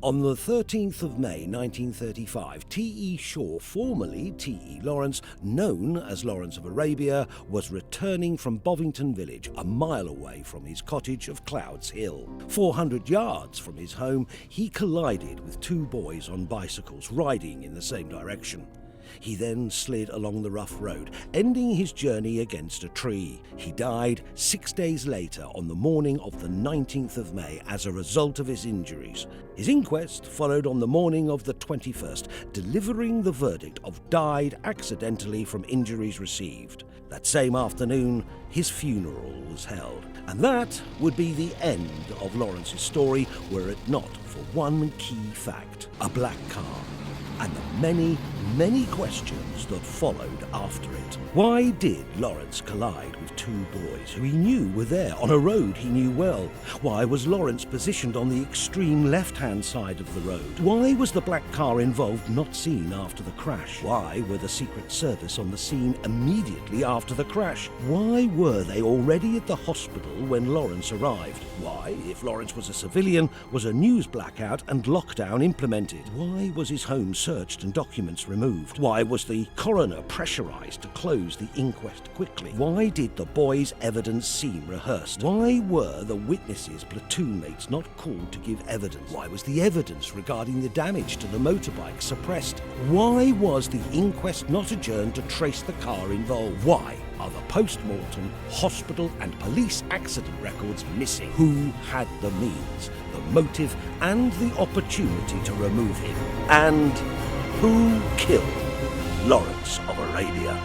On the 13th of May 1935, T.E. Shaw, formerly T.E. Lawrence, known as Lawrence of Arabia, was returning from Bovington village, a mile away from his cottage of Clouds Hill. 400 yards from his home, he collided with two boys on bicycles riding in the same direction. He then slid along the rough road, ending his journey against a tree. He died 6 days later on the morning of the 19th of May as a result of his injuries. His inquest followed on the morning of the 21st, delivering the verdict of died accidentally from injuries received. That same afternoon, his funeral was held. And that would be the end of Lawrence's story were it not for one key fact: a black car. And the many, many questions that followed after it. Why did Lawrence collide with two boys who he knew were there on a road he knew well? Why was Lawrence positioned on the extreme left-hand side of the road? Why was the black car involved not seen after the crash? Why were the Secret Service on the scene immediately after the crash? Why were they already at the hospital when Lawrence arrived? Why, if Lawrence was a civilian, was a news blackout and lockdown implemented? Why was his home searched and documents removed? Why was the coroner pressurized to close the inquest quickly? Why did the boys' evidence seem rehearsed? Why were the witnesses' platoon mates not called to give evidence? Why was the evidence regarding the damage to the motorbike suppressed? Why was the inquest not adjourned to trace the car involved? Why are the post-mortem, hospital and police accident records missing? Who had the means, the motive and the opportunity to remove him? And who killed Lawrence of Arabia?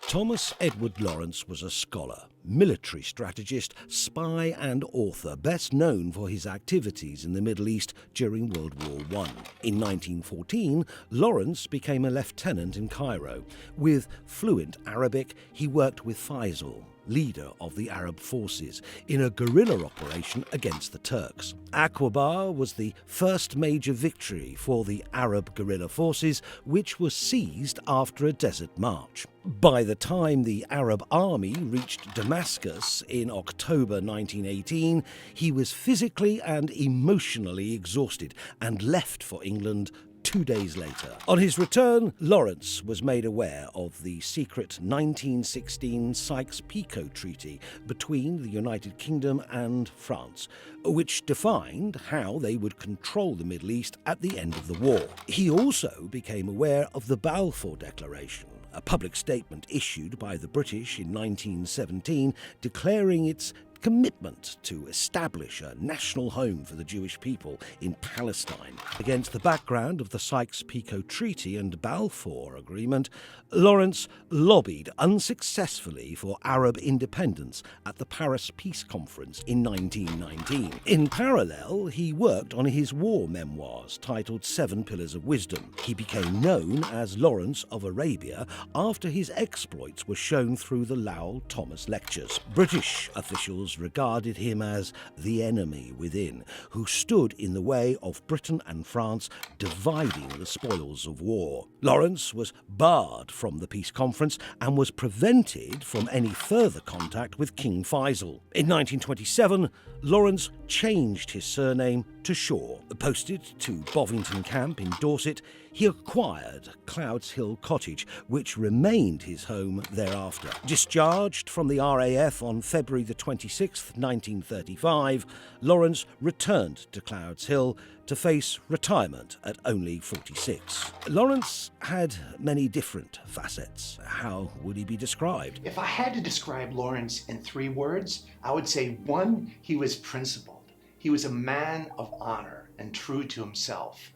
Thomas Edward Lawrence was a scholar, military strategist, spy and author, best known for his activities in the Middle East during World War I. In 1914, Lawrence became a lieutenant in Cairo. With fluent Arabic, he worked with Faisal, leader of the Arab forces, in a guerrilla operation against the Turks. Aqaba was the first major victory for the Arab guerrilla forces, which was seized after a desert march. By the time the Arab army reached Damascus in October 1918, he was physically and emotionally exhausted and left for England 2 days later. On his return, Lawrence was made aware of the secret 1916 Sykes-Picot Treaty between the United Kingdom and France, which defined how they would control the Middle East at the end of the war. He also became aware of the Balfour Declaration, a public statement issued by the British in 1917 declaring its commitment to establish a national home for the Jewish people in Palestine. Against the background of the Sykes-Picot Treaty and Balfour Agreement, Lawrence lobbied unsuccessfully for Arab independence at the Paris Peace Conference in 1919. In parallel, he worked on his war memoirs titled 7 Pillars of Wisdom. He became known as Lawrence of Arabia after his exploits were shown through the Lowell Thomas lectures. British officials regarded him as the enemy within, who stood in the way of Britain and France dividing the spoils of war. Lawrence was barred from the peace conference and was prevented from any further contact with King Faisal. In 1927, Lawrence changed his surname to Shaw. Posted to Bovington Camp in Dorset, he acquired Clouds Hill Cottage, which remained his home thereafter. Discharged from the RAF on February the 26th, 1935, Lawrence returned to Clouds Hill to face retirement at only 46. Lawrence had many different facets. How would he be described? If I had to describe Lawrence in 3 words, I would say 1, he was principled. He was a man of honor and true to himself.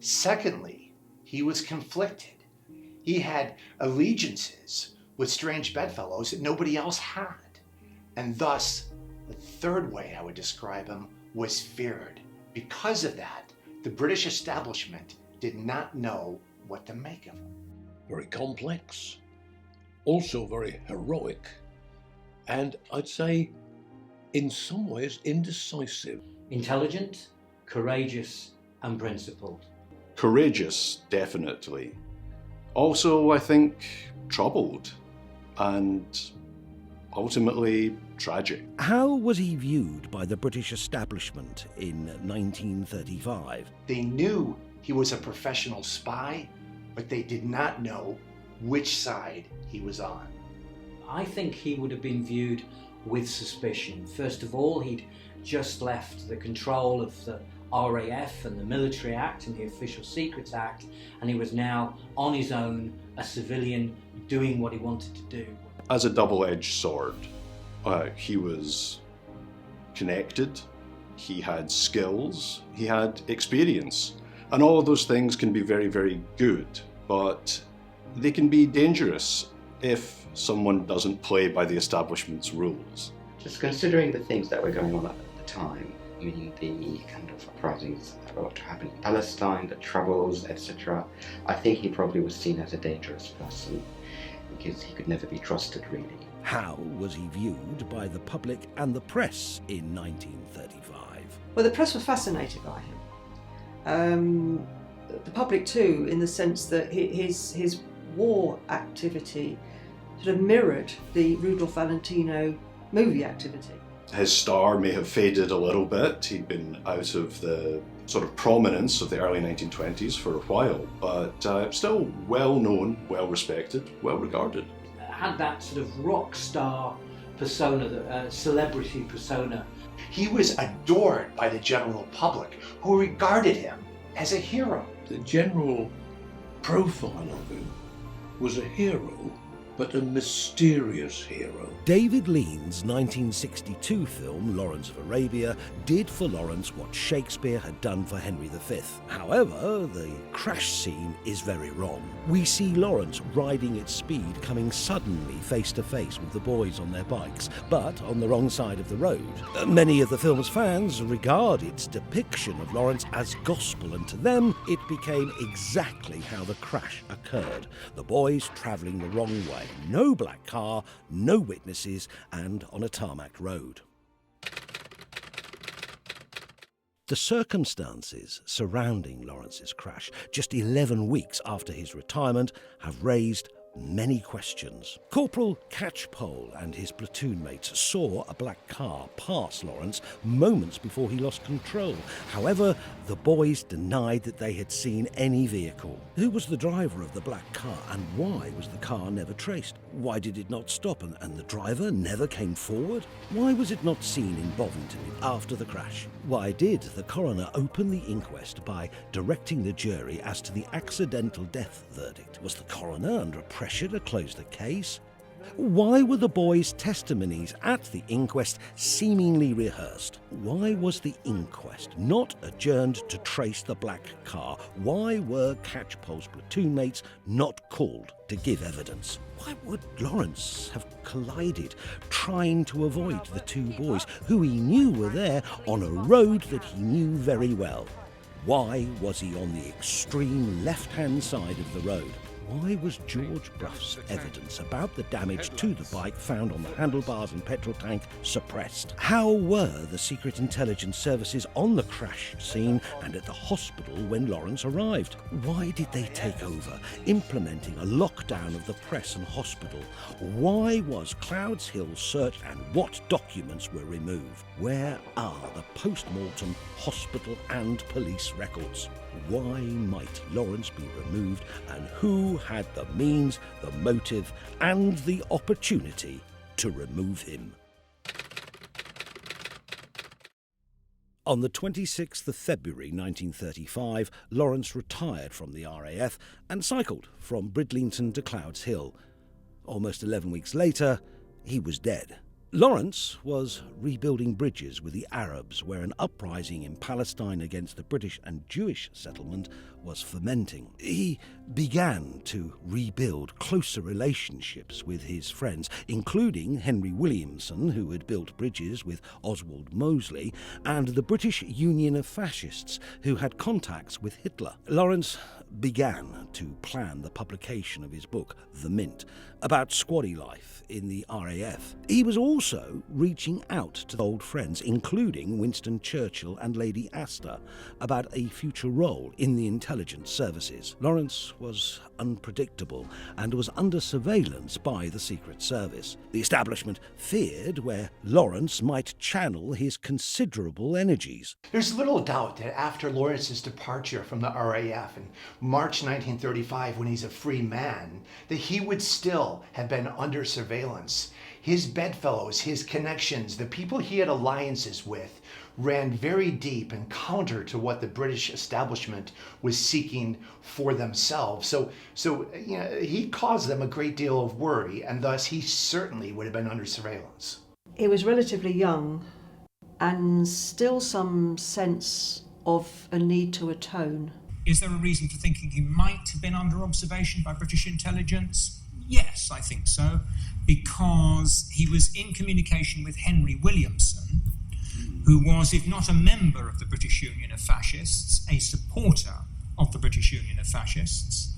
Secondly, he was conflicted. He had allegiances with strange bedfellows that nobody else had. And thus, the 3rd way I would describe him was feared. Because of that, the British establishment did not know what to make of him. Very complex, also very heroic, and I'd say in some ways indecisive. Intelligent, courageous and principled. Courageous, definitely. Also, I think, troubled. and ultimately tragic. How was he viewed by the British establishment in 1935? They knew he was a professional spy, but they did not know which side he was on. I think he would have been viewed with suspicion. First of all, he'd just left the control of the RAF and the Military Act and the Official Secrets Act, and he was now on his own, a civilian, doing what he wanted to do. As a double-edged sword, he was connected, he had skills, he had experience, and all of those things can be very, very good, but they can be dangerous if someone doesn't play by the establishment's rules. Just considering the things that were going on at the time, I mean, the kind of uprisings that were happening in Palestine, the troubles, etc., I think he probably was seen as a dangerous person because he could never be trusted, really. How was he viewed by the public and the press in 1935? Well, the press were fascinated by him. The public too, in the sense that his war activity sort of mirrored the Rudolph Valentino movie activity. His star may have faded a little bit. He'd been out of the sort of prominence of the early 1920s for a while, but still well known, well respected, well regarded. Had that sort of rock star persona, the celebrity persona. He was adored by the general public, who regarded him as a hero. The general profile of him was a hero, but a mysterious hero. David Lean's 1962 film Lawrence of Arabia did for Lawrence what Shakespeare had done for Henry V. However, the crash scene is very wrong. We see Lawrence riding at speed, coming suddenly face to face with the boys on their bikes, but on the wrong side of the road. Many of the film's fans regard its depiction of Lawrence as gospel, and to them it became exactly how the crash occurred. The boys travelling the wrong way. No black car, no witnesses, and on a tarmac road. The circumstances surrounding Lawrence's crash, just 11 weeks after his retirement, have raised many questions. Corporal Catchpole and his platoon mates saw a black car pass Lawrence moments before he lost control. However, the boys denied that they had seen any vehicle. Who was the driver of the black car, and why was the car never traced? Why did it not stop and the driver never came forward? Why was it not seen in Bovington after the crash? Why did the coroner open the inquest by directing the jury as to the accidental death verdict? Was the coroner under pressure to close the case? Why were the boys' testimonies at the inquest seemingly rehearsed? Why was the inquest not adjourned to trace the black car? Why were Catchpole's platoon mates not called to give evidence? Why would Lawrence have collided, trying to avoid the two boys, who he knew were there on a road that he knew very well? Why was he on the extreme left-hand side of the road? Why was George Bruff's evidence about the damage to the bike found on the handlebars and petrol tank suppressed? How were the secret intelligence services on the crash scene and at the hospital when Lawrence arrived? Why did they take over, implementing a lockdown of the press and hospital? Why was Clouds Hill searched, and what documents were removed? Where are the post-mortem hospital and police records? Why might Lawrence be removed, and who had the means, the motive, and the opportunity to remove him? On the 26th of February 1935, Lawrence retired from the RAF and cycled from Bridlington to Clouds Hill. Almost 11 weeks later, he was dead. Lawrence was rebuilding bridges with the Arabs, where an uprising in Palestine against the British and Jewish settlement was fermenting. He began to rebuild closer relationships with his friends, including Henry Williamson, who had built bridges with Oswald Mosley, and the British Union of Fascists, who had contacts with Hitler. Lawrence began to plan the publication of his book, The Mint, about squaddy life in the RAF. He was also reaching out to old friends, including Winston Churchill and Lady Astor, about a future role in the intelligence intelligence services. Lawrence was unpredictable and was under surveillance by the Secret Service. The establishment feared where Lawrence might channel his considerable energies. There's little doubt that after Lawrence's departure from the RAF in March 1935, when he's a free man, that he would still have been under surveillance. His bedfellows, his connections, the people he had alliances with, ran very deep and counter to what the British establishment was seeking for themselves. So he caused them a great deal of worry, and thus he certainly would have been under surveillance. He was relatively young and still some sense of a need to atone. Is there a reason for thinking he might have been under observation by British intelligence? Yes, I think so, because he was in communication with Henry Williamson, who was, if not a member of the British Union of Fascists, a supporter of the British Union of Fascists,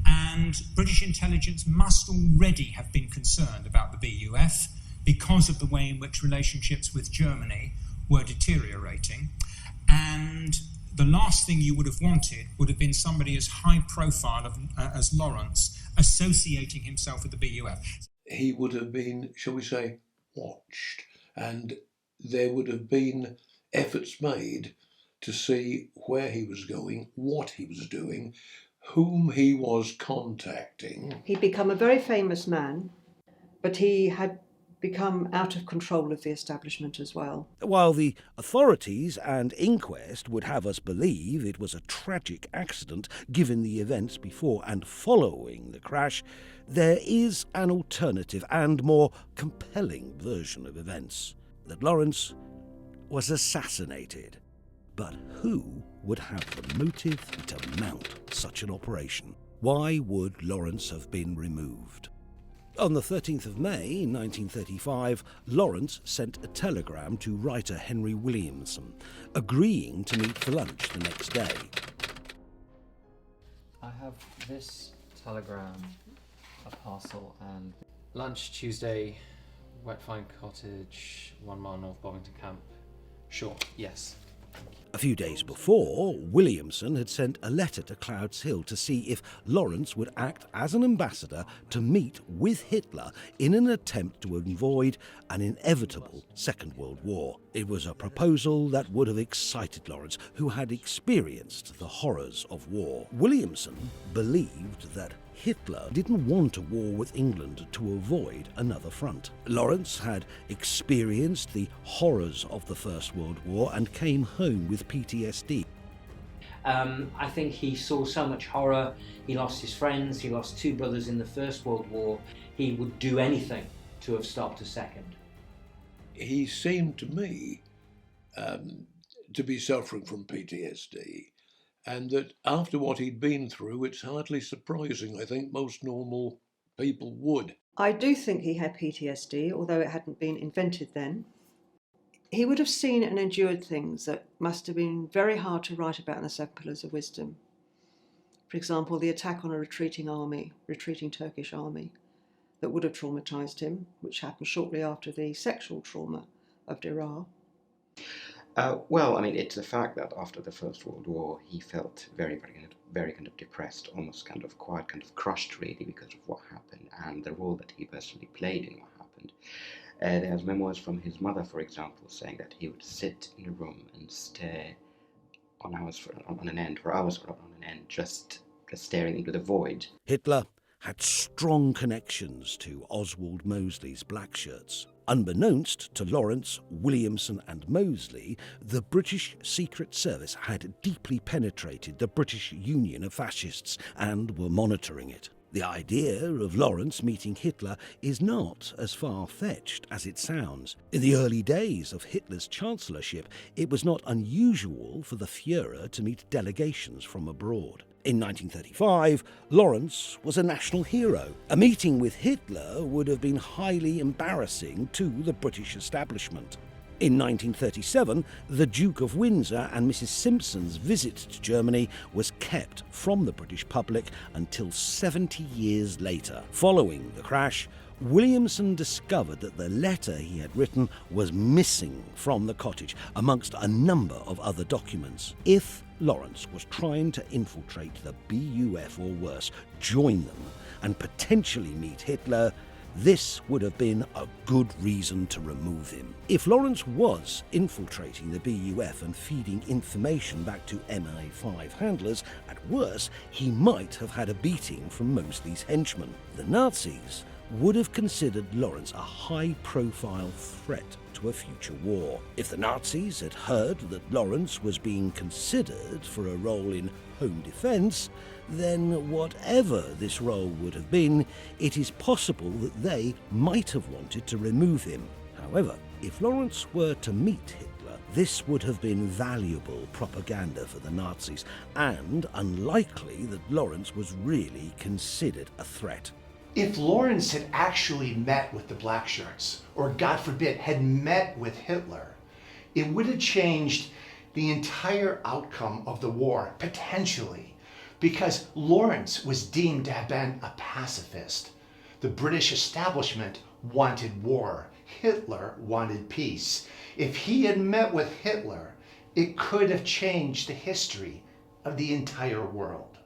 and British intelligence must already have been concerned about the BUF because of the way in which relationships with Germany were deteriorating, and the last thing you would have wanted would have been somebody as high profile as Lawrence associating himself with the BUF. He would have been, shall we say, watched, and there would have been efforts made to see where he was going, what he was doing, whom he was contacting. He'd become a very famous man, but he had become out of control of the establishment as well. While the authorities and inquest would have us believe it was a tragic accident given the events before and following the crash, there is an alternative and more compelling version of events: that Lawrence was assassinated. But who would have the motive to mount such an operation? Why would Lawrence have been removed? On the 13th of May 1935, Lawrence sent a telegram to writer Henry Williamson, agreeing to meet for lunch the next day. I have this telegram, a parcel, and lunch Tuesday, Wetfine Cottage, 1 mile north Bovington Camp. Sure, yes. A few days before, Williamson had sent a letter to Clouds Hill to see if Lawrence would act as an ambassador to meet with Hitler in an attempt to avoid an inevitable Second World War. It was a proposal that would have excited Lawrence, who had experienced the horrors of war. Williamson believed that Hitler didn't want a war with England to avoid another front. Lawrence had experienced the horrors of the First World War and came home with PTSD. I think he saw so much horror. He lost his friends, he lost 2 brothers in the First World War. He would do anything to have stopped a second. He seemed to me to be suffering from PTSD, and that after what he'd been through, it's hardly surprising. I think most normal people would. I do think he had PTSD, although it hadn't been invented then. He would have seen and endured things that must have been very hard to write about in the 7 Pillars of Wisdom. For example, the attack on a retreating Turkish army, that would have traumatised him, which happened shortly after the sexual trauma of Derar. Well, I mean, it's the fact that after the First World War, he felt very kind of depressed, almost quite crushed, really, because of what happened and the role that he personally played in what happened. There's memoirs from his mother, for example, saying that he would sit in a room and stare on hours on an end, just staring into the void. Hitler had strong connections to Oswald Mosley's Black Shirts. Unbeknownst to Lawrence, Williamson and Mosley, the British Secret Service had deeply penetrated the British Union of Fascists and were monitoring it. The idea of Lawrence meeting Hitler is not as far-fetched as it sounds. In the early days of Hitler's chancellorship, it was not unusual for the Führer to meet delegations from abroad. In 1935, Lawrence was a national hero. A meeting with Hitler would have been highly embarrassing to the British establishment. In 1937, the Duke of Windsor and Mrs. Simpson's visit to Germany was kept from the British public until 70 years later. Following the crash, Williamson discovered that the letter he had written was missing from the cottage, amongst a number of other documents. If Lawrence was trying to infiltrate the BUF or worse, join them, and potentially meet Hitler, this would have been a good reason to remove him. If Lawrence was infiltrating the BUF and feeding information back to MI5 handlers, at worst, he might have had a beating from Mosley's henchmen. The Nazis would have considered Lawrence a high-profile threat to a future war. If the Nazis had heard that Lawrence was being considered for a role in home defence, then whatever this role would have been, it is possible that they might have wanted to remove him. However, if Lawrence were to meet Hitler, this would have been valuable propaganda for the Nazis, and unlikely that Lawrence was really considered a threat. If Lawrence had actually met with the black shirts, or God forbid, had met with Hitler, it would have changed the entire outcome of the war, potentially, because Lawrence was deemed to have been a pacifist. The British establishment wanted war. Hitler wanted peace. If he had met with Hitler, it could have changed the history of the entire world.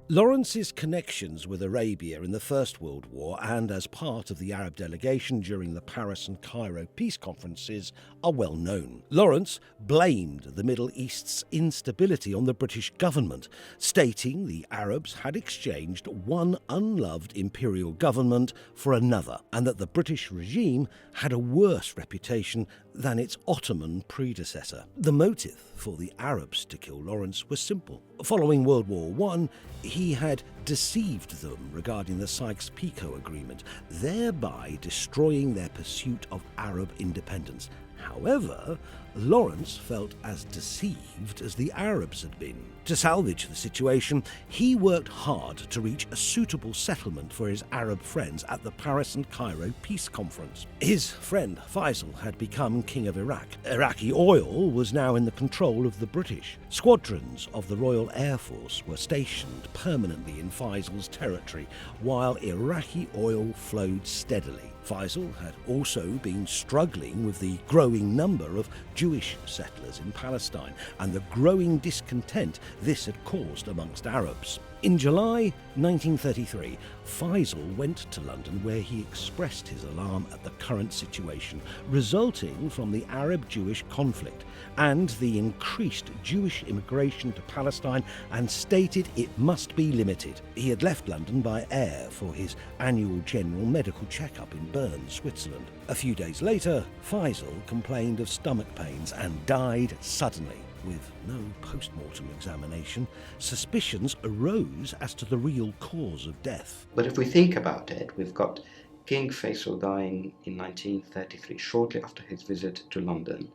Lawrence's connections with Arabia in the First World War and as part of the Arab delegation during the Paris and Cairo peace conferences are well known. Lawrence blamed the Middle East's instability on the British government, stating the Arabs had exchanged one unloved imperial government for another, and that the British regime had a worse reputation than its Ottoman predecessor. The motive for the Arabs to kill Lawrence was simple. Following World War I, he had deceived them regarding the Sykes-Picot Agreement, thereby destroying their pursuit of Arab independence. However, Lawrence felt as deceived as the Arabs had been. To salvage the situation, he worked hard to reach a suitable settlement for his Arab friends at the Paris and Cairo peace conference. His friend Faisal had become king of Iraq. Iraqi oil was now in the control of the British. Squadrons of the Royal Air Force were stationed permanently in Faisal's territory, while Iraqi oil flowed steadily. Faisal had also been struggling with the growing number of Jewish settlers in Palestine and the growing discontent this had caused amongst Arabs. In July 1933, Faisal went to London, where he expressed his alarm at the current situation resulting from the Arab-Jewish conflict and the increased Jewish immigration to Palestine, and stated it must be limited. He had left London by air for his annual general medical checkup in Bern, Switzerland. A few days later, Faisal complained of stomach pains and died suddenly. With no post-mortem examination, suspicions arose as to the real cause of death. But if we think about it, we've got King Faisal dying in 1933, shortly after his visit to London.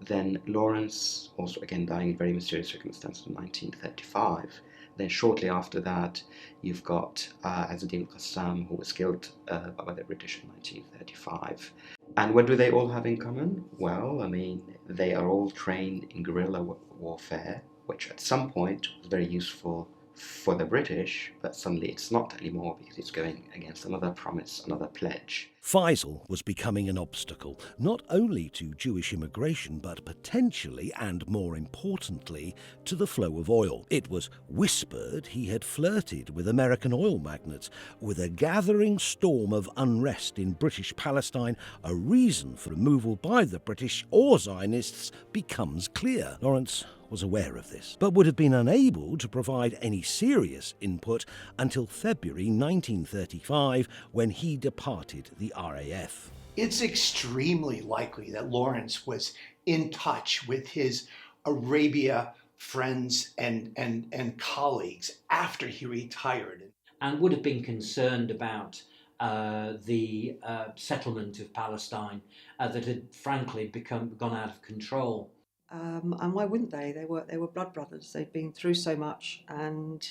Then Lawrence, also again dying in very mysterious circumstances in 1935. Then shortly after that, you've got Azzeddin Qassam, who was killed by the British in 1935. And what do they all have in common? Well, I mean, they are all trained in guerrilla warfare, which at some point was very useful for the British, but suddenly it's not anymore because it's going against another promise, another pledge. Faisal was becoming an obstacle, not only to Jewish immigration, but potentially, and more importantly, to the flow of oil. It was whispered he had flirted with American oil magnates. With a gathering storm of unrest in British Palestine, a reason for removal by the British or Zionists becomes clear. Lawrence was aware of this, but would have been unable to provide any serious input until February 1935, when he departed the RAF. It's extremely likely that Lawrence was in touch with his Arabia friends and colleagues after he retired. And would have been concerned about the settlement of Palestine that had frankly gone out of control. And why wouldn't they? They were blood brothers. They'd been through so much and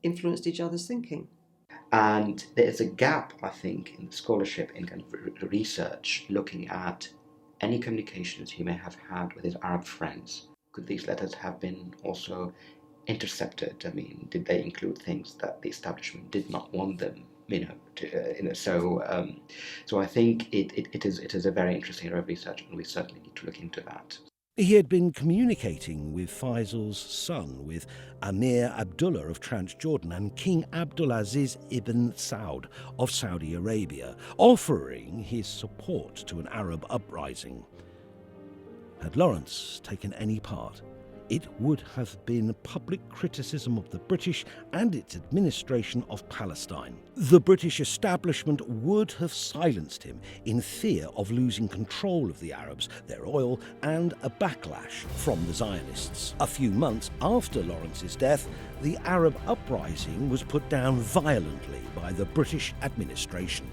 influenced each other's thinking. And there's a gap, I think, in the scholarship, in kind of research, looking at any communications he may have had with his Arab friends. Could these letters have been also intercepted? I mean, did they include things that the establishment did not want them? So I think it is a very interesting area of research, and we certainly need to look into that. He had been communicating with Faisal's son, with Amir Abdullah of Transjordan and King Abdulaziz ibn Saud of Saudi Arabia, offering his support to an Arab uprising. Had Lawrence taken any part, it would have been public criticism of the British and its administration of Palestine. The British establishment would have silenced him in fear of losing control of the Arabs, their oil, and a backlash from the Zionists. A few months after Lawrence's death, the Arab uprising was put down violently by the British administration.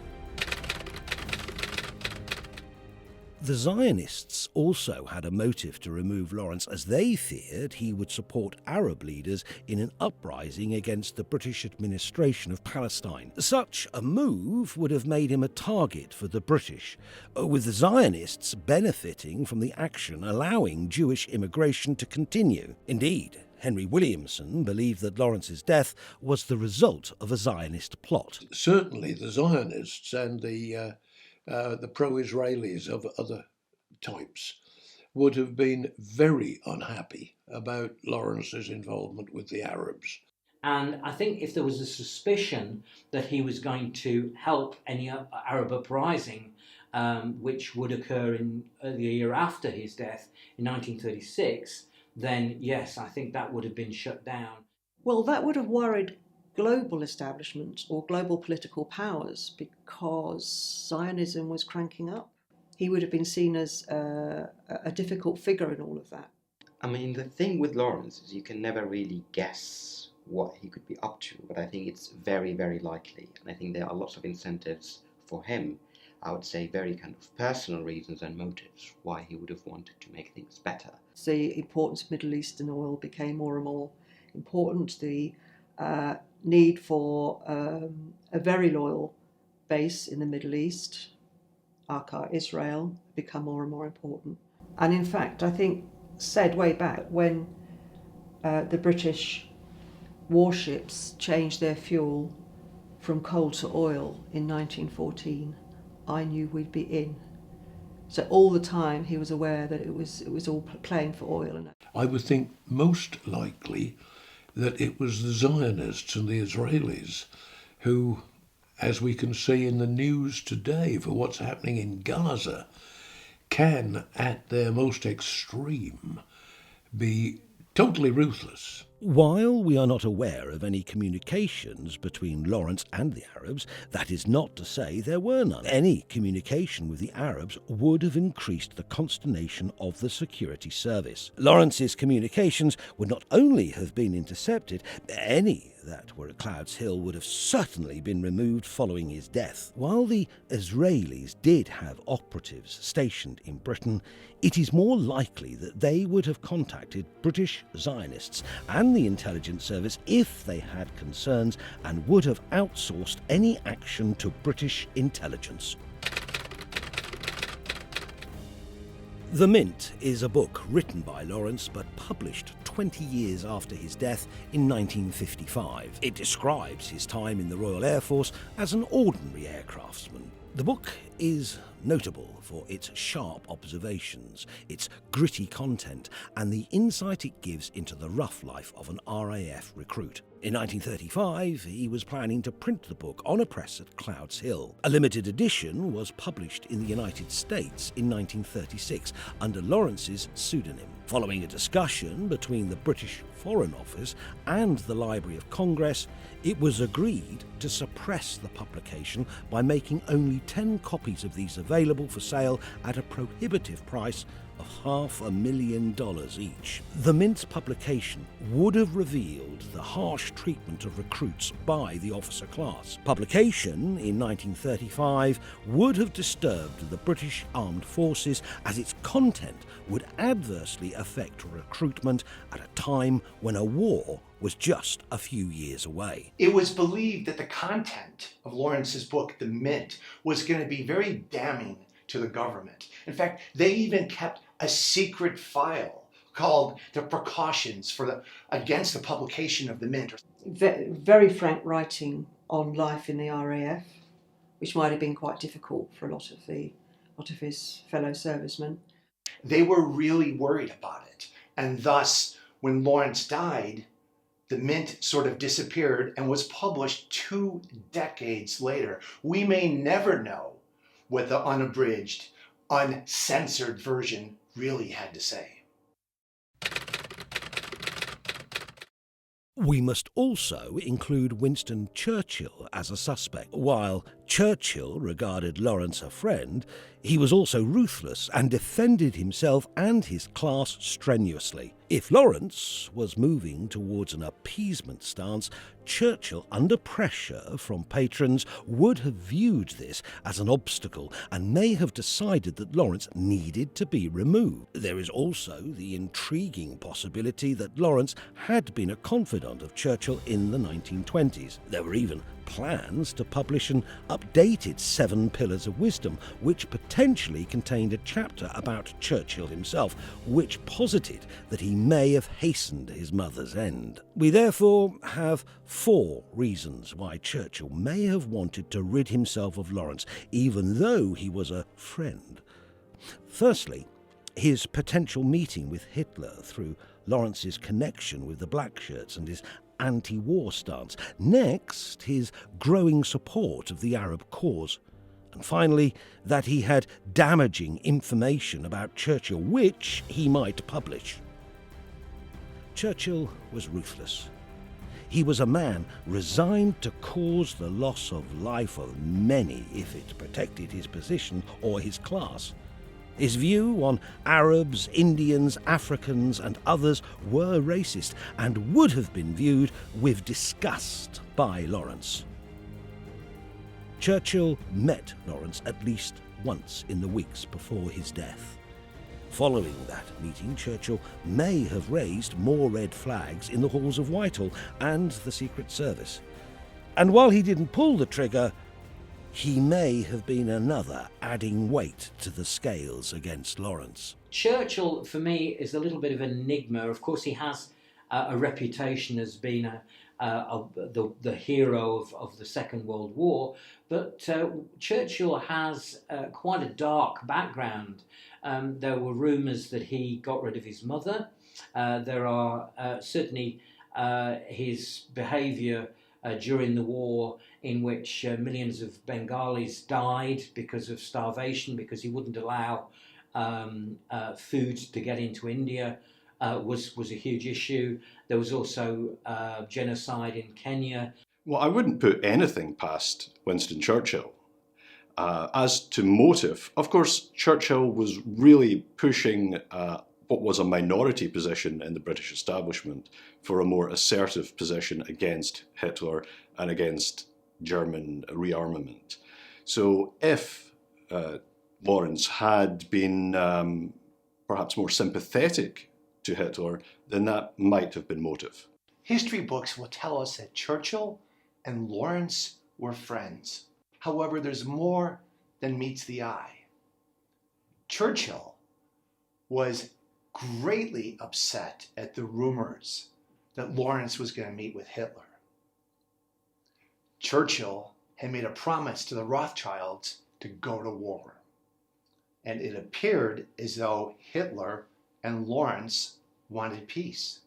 The Zionists also had a motive to remove Lawrence, as they feared he would support Arab leaders in an uprising against the British administration of Palestine. Such a move would have made him a target for the British, with the Zionists benefiting from the action, allowing Jewish immigration to continue. Indeed, Henry Williamson believed that Lawrence's death was the result of a Zionist plot. Certainly the Zionists and the pro-Israelis of other types would have been very unhappy about Lawrence's involvement with the Arabs. And I think if there was a suspicion that he was going to help any Arab uprising, which would occur in the year after his death in 1936, then yes, I think that would have been shut down. Well, that would have worried global establishment or global political powers, because Zionism was cranking up. He would have been seen as a difficult figure in all of that. I mean, the thing with Lawrence is you can never really guess what he could be up to, but I think it's very, very likely. And I think there are lots of incentives for him. I would say very kind of personal reasons and motives why he would have wanted to make things better. The importance of Middle Eastern oil became more and more important. The need for a very loyal base in the Middle East, aka Israel, become more and more important. And in fact, I think said way back when the British warships changed their fuel from coal to oil in 1914, I knew we'd be in. So all the time he was aware that it was all playing for oil. I would think most likely that it was the Zionists and the Israelis who, as we can see in the news today for what's happening in Gaza, can, at their most extreme, be totally ruthless. While we are not aware of any communications between Lawrence and the Arabs, that is not to say there were none. Any communication with the Arabs would have increased the consternation of the security service. Lawrence's communications would not only have been intercepted, any that were at Clouds Hill would have certainly been removed following his death. While the Israelis did have operatives stationed in Britain, it is more likely that they would have contacted British Zionists and the intelligence service if they had concerns, and would have outsourced any action to British intelligence. The Mint is a book written by Lawrence but published 20 years after his death in 1955. It describes his time in the Royal Air Force as an ordinary aircraftsman. The book is notable for its sharp observations, its gritty content, and the insight it gives into the rough life of an RAF recruit. In 1935, he was planning to print the book on a press at Clouds Hill. A limited edition was published in the United States in 1936 under Lawrence's pseudonym. Following a discussion between the British Foreign Office and the Library of Congress, it was agreed to suppress the publication by making only 10 copies of these available for sale at a prohibitive price of $500,000 each. The Mint's publication would have revealed the harsh treatment of recruits by the officer class. Publication in 1935 would have disturbed the British Armed Forces, as its content would adversely affect recruitment at a time when a war was just a few years away. It was believed that the content of Lawrence's book, The Mint, was going to be very damning to the government. In fact, they even kept a secret file called the precautions against the publication of The Mint. Very frank writing on life in the RAF, which might have been quite difficult for a lot of his fellow servicemen. They were really worried about it. And thus, when Lawrence died, the mint sort of disappeared and was published 2 decades later. We may never know what the unabridged, uncensored version really had to say. We must also include Winston Churchill as a suspect. While Churchill regarded Lawrence a friend, he was also ruthless and defended himself and his class strenuously. If Lawrence was moving towards an appeasement stance, Churchill, under pressure from patrons, would have viewed this as an obstacle and may have decided that Lawrence needed to be removed. There is also the intriguing possibility that Lawrence had been a confidant of Churchill in the 1920s. There were even plans to publish an updated 7 Pillars of Wisdom, which potentially contained a chapter about Churchill himself, which posited that he may have hastened his mother's end. We therefore have 4 reasons why Churchill may have wanted to rid himself of Lawrence, even though he was a friend. Firstly, his potential meeting with Hitler through Lawrence's connection with the Blackshirts and his anti-war stance. Next, his growing support of the Arab cause. And finally, that he had damaging information about Churchill, which he might publish. Churchill was ruthless. He was a man resigned to cause the loss of life of many if it protected his position or his class. His view on Arabs, Indians, Africans and others were racist and would have been viewed with disgust by Lawrence. Churchill met Lawrence at least once in the weeks before his death. Following that meeting, Churchill may have raised more red flags in the halls of Whitehall and the Secret Service. And while he didn't pull the trigger, he may have been another adding weight to the scales against Lawrence. Churchill, for me, is a little bit of an enigma. Of course, he has a reputation as being the hero of the Second World War, but Churchill has quite a dark background. There were rumours that he got rid of his mother. There are certainly his behaviour during the war, in which millions of Bengalis died because of starvation, because he wouldn't allow food to get into India, was a huge issue. There was also genocide in Kenya. Well, I wouldn't put anything past Winston Churchill. As to motive, of course, Churchill was really pushing what was a minority position in the British establishment for a more assertive position against Hitler and against German rearmament. So if Lawrence had been perhaps more sympathetic to Hitler, then that might have been motive. History books will tell us that Churchill and Lawrence were friends. However, there's more than meets the eye. Churchill was greatly upset at the rumors that Lawrence was going to meet with Hitler. Churchill had made a promise to the Rothschilds to go to war. And it appeared as though Hitler and Lawrence wanted peace.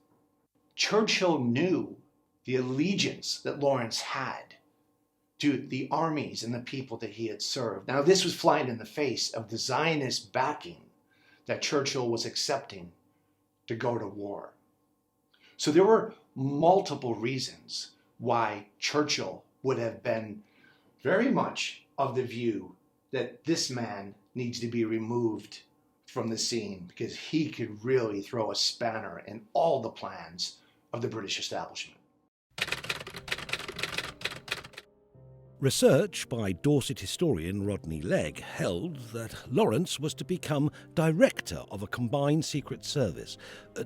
Churchill knew the allegiance that Lawrence had to the armies and the people that he had served. Now, this was flying in the face of the Zionist backing that Churchill was accepting to go to war. So there were multiple reasons why Churchill would have been very much of the view that this man needs to be removed from the scene, because he could really throw a spanner in all the plans of the British establishment. Research by Dorset historian Rodney Legg held that Lawrence was to become director of a combined secret service,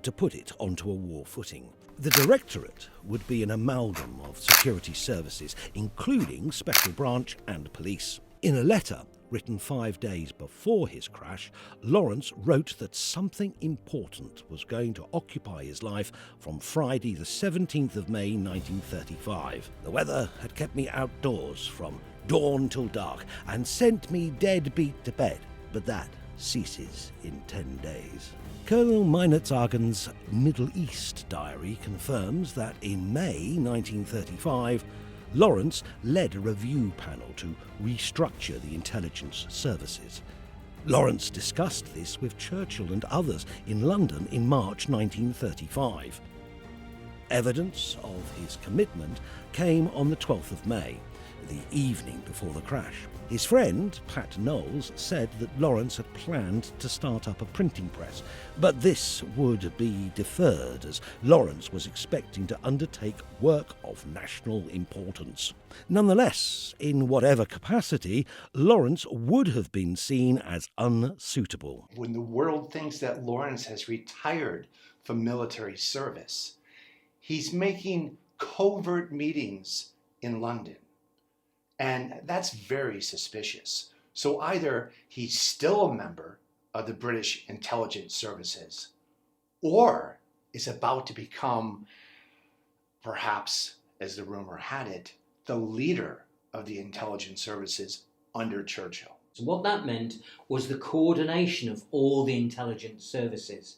to put it onto a war footing. The directorate would be an amalgam of security services, including special branch and police. In a letter written 5 days before his crash, Lawrence wrote that something important was going to occupy his life from Friday the 17th of May 1935. The weather had kept me outdoors from dawn till dark and sent me dead beat to bed, but that ceases in 10 days. Colonel Meinertzagen's Middle East diary confirms that in May 1935, Lawrence led a review panel to restructure the intelligence services. Lawrence discussed this with Churchill and others in London in March 1935. Evidence of his commitment came on the 12th of May, the evening before the crash. His friend, Pat Knowles, said that Lawrence had planned to start up a printing press, but this would be deferred as Lawrence was expecting to undertake work of national importance. Nonetheless, in whatever capacity, Lawrence would have been seen as unsuitable. When the world thinks that Lawrence has retired from military service, he's making covert meetings in London. And that's very suspicious. So either he's still a member of the British intelligence services, or is about to become, perhaps, as the rumor had it, the leader of the intelligence services under Churchill. So what that meant was the coordination of all the intelligence services.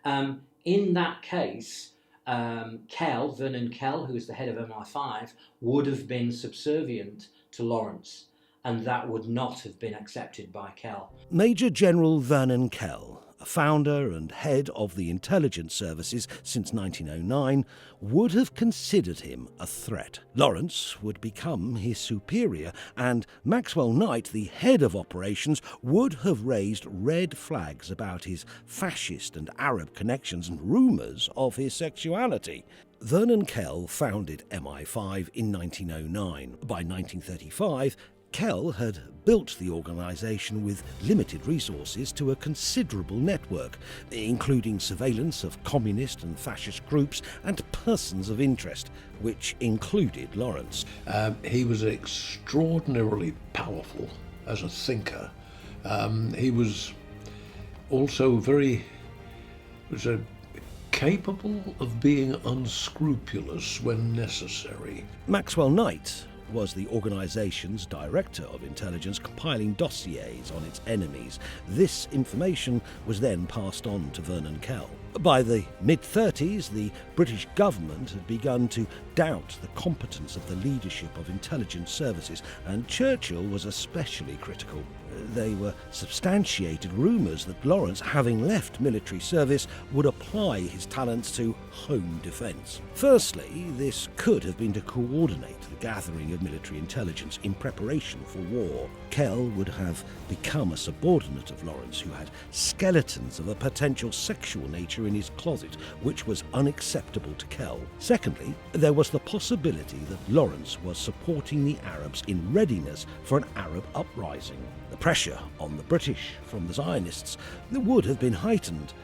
In that case, Vernon Kell, who was the head of MI5, would have been subservient to Lawrence, and that would not have been accepted by Kell. Major General Vernon Kell, a founder and head of the intelligence services since 1909, would have considered him a threat. Lawrence would become his superior, and Maxwell Knight, the head of operations, would have raised red flags about his fascist and Arab connections and rumours of his sexuality. Vernon Kell founded MI5 in 1909. By 1935, Kell had built the organisation with limited resources to a considerable network, including surveillance of communist and fascist groups and persons of interest, which included Lawrence. He was extraordinarily powerful as a thinker. He was also capable of being unscrupulous when necessary. Maxwell Knight was the organisation's director of intelligence, compiling dossiers on its enemies. This information was then passed on to Vernon Kell. By the mid-30s, the British government had begun to doubt the competence of the leadership of intelligence services, and Churchill was especially critical. They were substantiated rumours that Lawrence, having left military service, would apply his talents to home defence. Firstly, this could have been to coordinate the gathering of military intelligence in preparation for war. Kell would have become a subordinate of Lawrence, who had skeletons of a potential sexual nature in his closet, which was unacceptable to Kell. Secondly, there was the possibility that Lawrence was supporting the Arabs in readiness for an Arab uprising. The pressure on the British from the Zionists would have been heightened.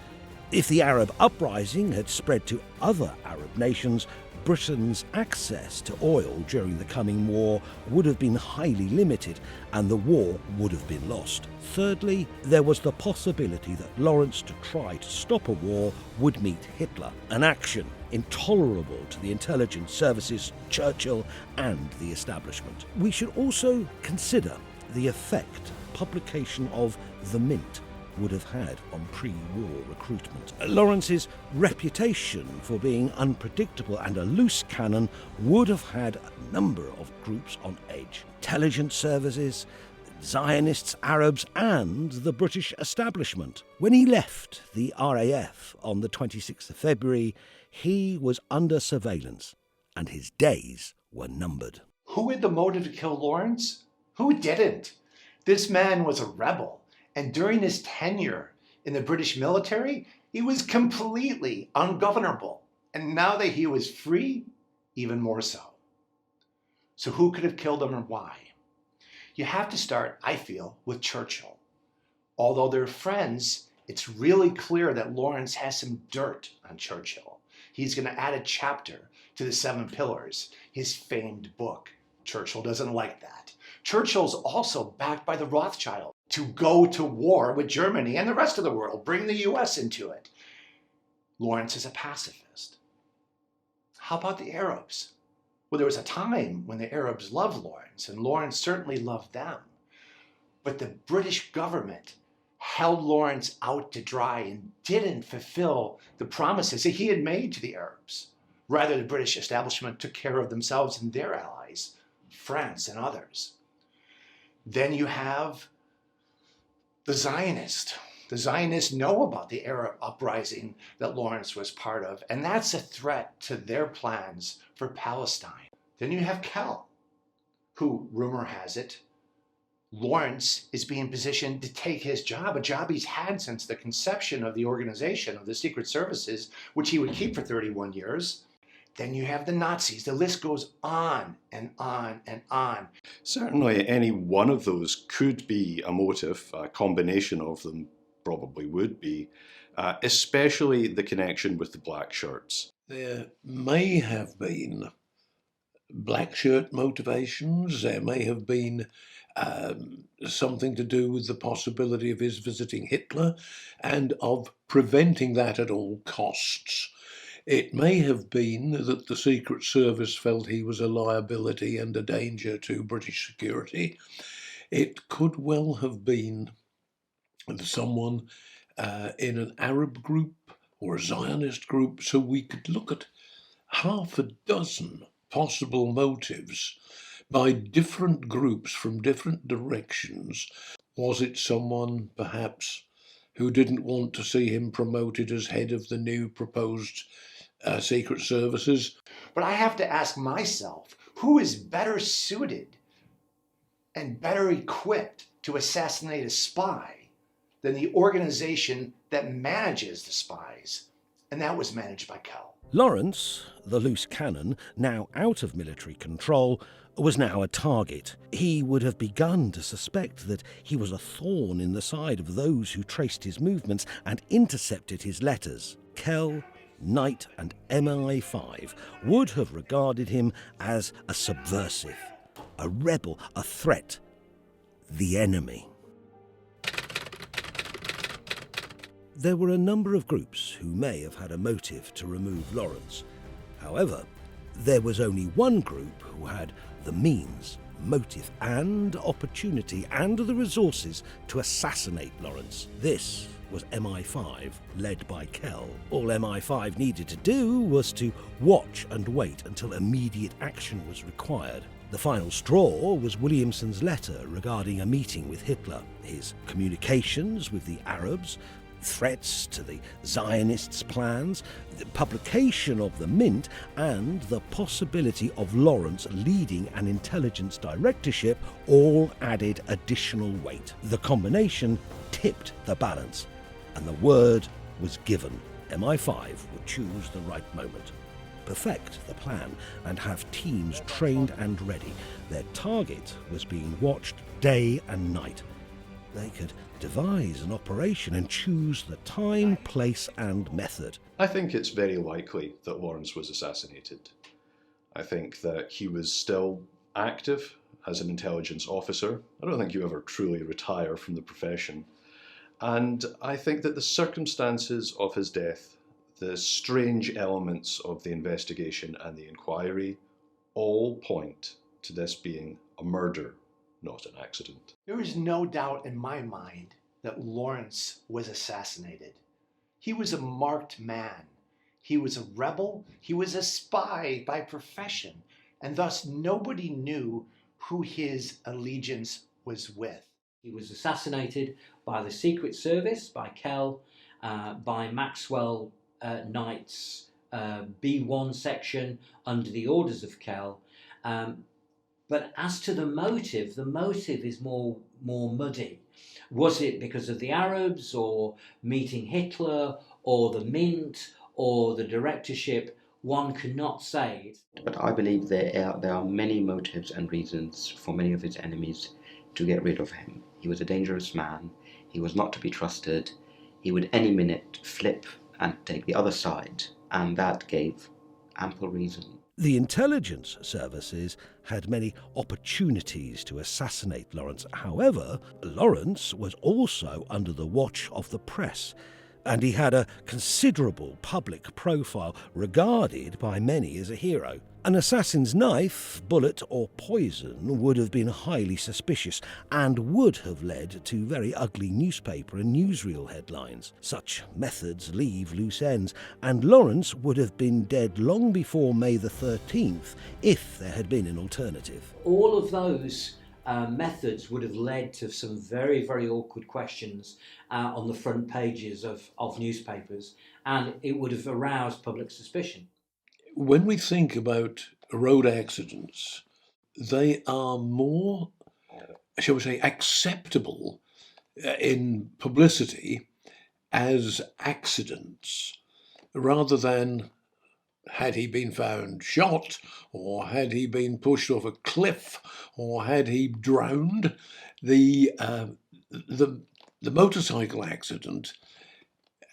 If the Arab uprising had spread to other Arab nations, Britain's access to oil during the coming war would have been highly limited, and the war would have been lost. Thirdly, there was the possibility that Lawrence, to try to stop a war, would meet Hitler, an action intolerable to the intelligence services, Churchill, and the establishment. We should also consider the effect publication of The Mint would have had on pre-war recruitment. Lawrence's reputation for being unpredictable and a loose cannon would have had a number of groups on edge. Intelligence services, Zionists, Arabs, and the British establishment. When he left the RAF on the 26th of February, he was under surveillance, and his days were numbered. Who had the motive to kill Lawrence? Who didn't? This man was a rebel, and during his tenure in the British military, he was completely ungovernable. And now that he was free, even more so. So who could have killed him and why? You have to start, I feel, with Churchill. Although they're friends, it's really clear that Lawrence has some dirt on Churchill. He's going to add a chapter to the Seven Pillars, his famed book. Churchill doesn't like that. Churchill's also backed by the Rothschild to go to war with Germany and the rest of the world, bring the US into it. Lawrence is a pacifist. How about the Arabs? Well, there was a time when the Arabs loved Lawrence, and Lawrence certainly loved them. But the British government held Lawrence out to dry and didn't fulfill the promises that he had made to the Arabs. Rather, the British establishment took care of themselves and their allies, France and others. Then you have the Zionists. The Zionists know about the Arab uprising that Lawrence was part of, and that's a threat to their plans for Palestine. Then you have Kell, who, rumor has it, Lawrence is being positioned to take his job, a job he's had since the conception of the organization of the Secret Services, which he would keep for 31 years. Then you have the Nazis. The list goes on and on and on. Certainly any one of those could be a motive, a combination of them probably would be, especially the connection with the black shirts. There may have been black shirt motivations, there may have been something to do with the possibility of his visiting Hitler and of preventing that at all costs. It may have been that the Secret Service felt he was a liability and a danger to British security. It could well have been someone in an Arab group or a Zionist group, so we could look at half a dozen possible motives by different groups from different directions. Was it someone, perhaps, who didn't want to see him promoted as head of the new proposed Secret Services? But I have to ask myself, who is better suited and better equipped to assassinate a spy than the organization that manages the spies? And that was managed by Kell. Lawrence, the loose cannon, now out of military control, was now a target. He would have begun to suspect that he was a thorn in the side of those who traced his movements and intercepted his letters. Kell, Knight and MI5 would have regarded him as a subversive, a rebel, a threat, the enemy. There were a number of groups who may have had a motive to remove Lawrence. However, there was only one group who had the means, motive and opportunity and the resources to assassinate Lawrence. This was MI5, led by Kell. All MI5 needed to do was to watch and wait until immediate action was required. The final straw was Williamson's letter regarding a meeting with Hitler, his communications with the Arabs, threats to the Zionists' plans, the publication of the Mint, and the possibility of Lawrence leading an intelligence directorship all added additional weight. The combination tipped the balance, and the word was given. MI5 would choose the right moment, perfect the plan, and have teams trained and ready. Their target was being watched day and night. They could devise an operation and choose the time, place, and method. I think it's very likely that Lawrence was assassinated. I think that he was still active as an intelligence officer. I don't think you ever truly retire from the profession. And I think that the circumstances of his death, the strange elements of the investigation and the inquiry, all point to this being a murder, not an accident. There is no doubt in my mind that Lawrence was assassinated. He was a marked man. He was a rebel. He was a spy by profession, and thus nobody knew who his allegiance was with. He was assassinated by the Secret Service, by Kell, by Maxwell Knight's B1 section under the orders of Kell. But as to the motive is more muddy. Was it because of the Arabs, or meeting Hitler, or the Mint, or the directorship? One cannot say. But I believe there are many motives and reasons for many of his enemies to get rid of him. He was a dangerous man. He was not to be trusted. He would any minute flip and take the other side, and that gave ample reason. The intelligence services had many opportunities to assassinate Lawrence. However, Lawrence was also under the watch of the press, and he had a considerable public profile, regarded by many as a hero. An assassin's knife, bullet or poison would have been highly suspicious and would have led to very ugly newspaper and newsreel headlines. Such methods leave loose ends, and Lawrence would have been dead long before May the 13th if there had been an alternative. All of those methods would have led to some very, very awkward questions on the front pages of newspapers, and it would have aroused public suspicion. When we think about road accidents, they are more, shall we say, acceptable in publicity as accidents rather than had he been found shot, or had he been pushed off a cliff, or had he drowned. The motorcycle accident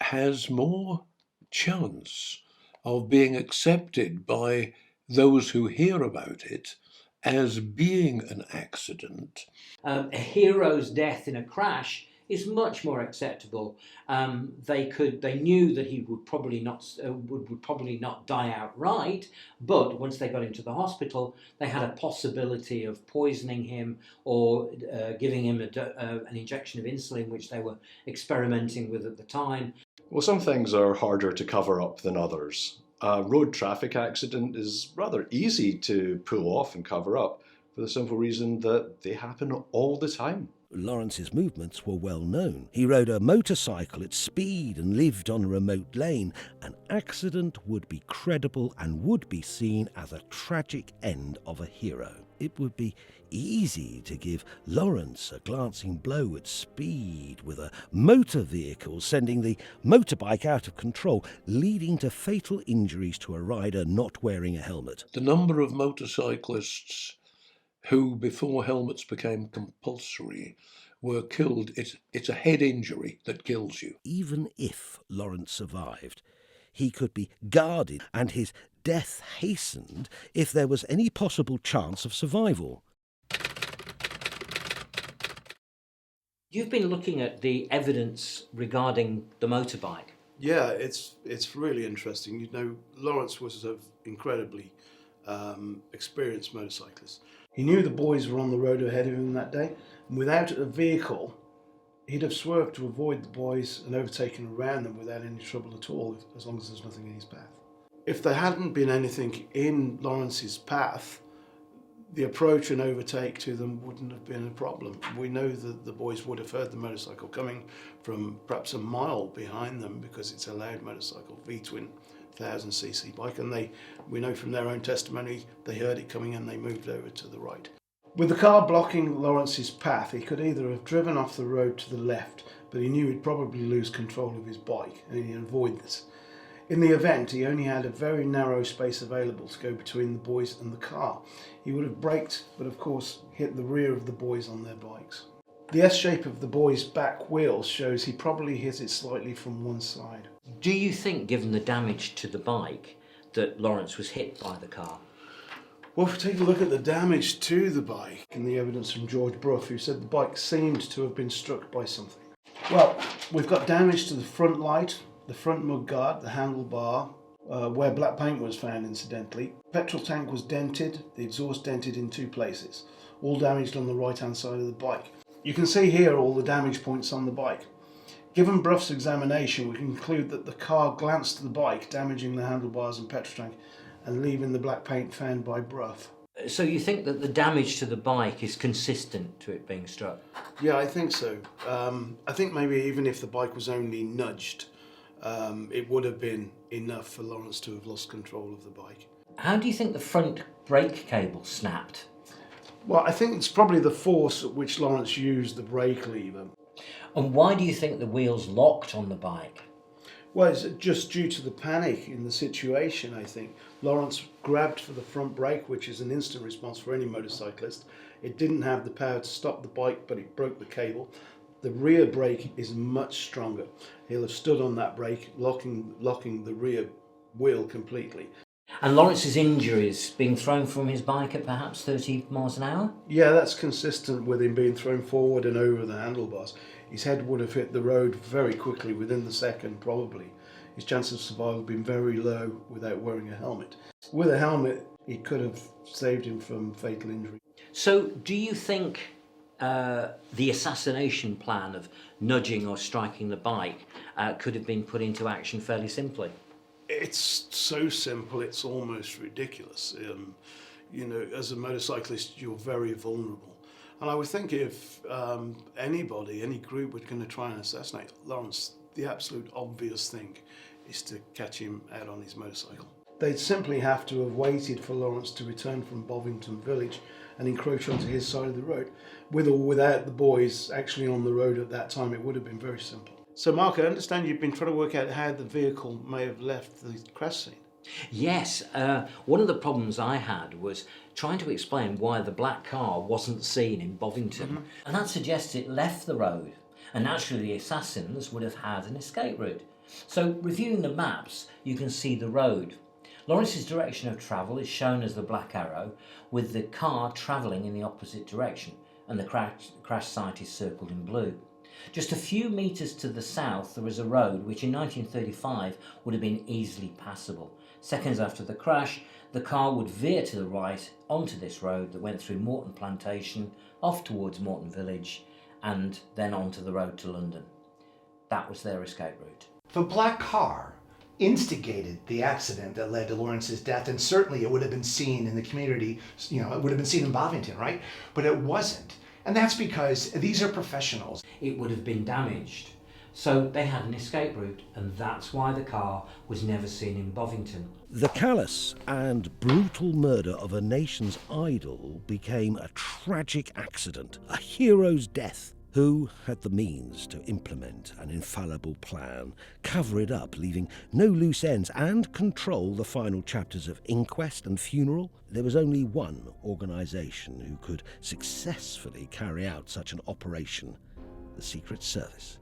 has more chance of being accepted by those who hear about it as being an accident. A hero's death in a crash is much more acceptable. They knew that he would probably not die outright, but once they got him to the hospital, they had a possibility of poisoning him or giving him an injection of insulin, which they were experimenting with at the time. Well, some things are harder to cover up than others. A road traffic accident is rather easy to pull off and cover up for the simple reason that they happen all the time. Lawrence's movements were well known. He rode a motorcycle at speed and lived on a remote lane. An accident would be credible and would be seen as a tragic end of a hero. It would be easy to give Lawrence a glancing blow at speed with a motor vehicle sending the motorbike out of control, leading to fatal injuries to a rider not wearing a helmet. The number of motorcyclists who, before helmets became compulsory, were killed, it's a head injury that kills you. Even if Lawrence survived, he could be guarded and his death hastened if there was any possible chance of survival. You've been looking at the evidence regarding the motorbike. Yeah, it's really interesting. You know, Lawrence was an incredibly experienced motorcyclist. He knew the boys were on the road ahead of him that day, and without a vehicle, he'd have swerved to avoid the boys and overtaken around them without any trouble at all, as long as there's nothing in his path. If there hadn't been anything in Lawrence's path, the approach and overtake to them wouldn't have been a problem. We know that the boys would have heard the motorcycle coming from perhaps a mile behind them, because it's a loud motorcycle, V-twin 1000cc bike, and we know from their own testimony they heard it coming and they moved over to the right. With the car blocking Lawrence's path, he could either have driven off the road to the left, but he knew he'd probably lose control of his bike and he'd avoid this. In the event, he only had a very narrow space available to go between the boys and the car. He would have braked, but of course hit the rear of the boys on their bikes. The S-shape of the boy's back wheel shows he probably hit it slightly from one side. Do you think, given the damage to the bike, that Lawrence was hit by the car? Well, if we take a look at the damage to the bike and the evidence from George Brough, who said the bike seemed to have been struck by something. Well, we've got damage to the front light, the front mudguard, the handlebar, where black paint was found incidentally. Petrol tank was dented, the exhaust dented in two places, all damaged on the right hand side of the bike. You can see here all the damage points on the bike. Given Brough's examination, we can conclude that the car glanced the bike, damaging the handlebars and petrol tank and leaving the black paint found by Brough. So you think that the damage to the bike is consistent to it being struck? Yeah, I think so. I think maybe even if the bike was only nudged, it would have been enough for Lawrence to have lost control of the bike. How do you think the front brake cable snapped? Well, I think it's probably the force at which Lawrence used the brake lever. And why do you think the wheels locked on the bike? Well, it's just due to the panic in the situation, I think. Lawrence grabbed for the front brake, which is an instant response for any motorcyclist. It didn't have the power to stop the bike, but it broke the cable. The rear brake is much stronger. He'll have stood on that brake, locking the rear wheel completely. And Lawrence's injuries, being thrown from his bike at perhaps 30 miles an hour? Yeah, that's consistent with him being thrown forward and over the handlebars. His head would have hit the road very quickly, within the second probably. His chance of survival would have been very low without wearing a helmet. With a helmet, it could have saved him from fatal injury. So, do you think the assassination plan of nudging or striking the bike could have been put into action fairly simply? It's so simple, it's almost ridiculous. You know, as a motorcyclist, you're very vulnerable. And I would think if anybody, any group were going to try and assassinate Lawrence, the absolute obvious thing is to catch him out on his motorcycle. They'd simply have to have waited for Lawrence to return from Bovington village and encroach onto his side of the road. With or without the boys actually on the road at that time, it would have been very simple. So Mark, I understand you've been trying to work out how the vehicle may have left the crash scene. Yes, one of the problems I had was trying to explain why the black car wasn't seen in Bovington. And that suggests it left the road, and naturally the assassins would have had an escape route. So reviewing the maps, you can see the road. Lawrence's direction of travel is shown as the black arrow, with the car travelling in the opposite direction, and the crash site is circled in blue. Just a few metres to the south there is a road which in 1935 would have been easily passable. Seconds after the crash, the car would veer to the right onto this road that went through Morton Plantation, off towards Morton Village, and then onto the road to London. That was their escape route. The black car instigated the accident that led to Lawrence's death, and certainly it would have been seen in the community, you know, it would have been seen in Bovington, right? But it wasn't. And that's because these are professionals. It would have been damaged. So they had an escape route, and that's why the car was never seen in Bovington. The callous and brutal murder of a nation's idol became a tragic accident, a hero's death. Who had the means to implement an infallible plan, cover it up, leaving no loose ends, and control the final chapters of inquest and funeral? There was only one organisation who could successfully carry out such an operation: the Secret Service.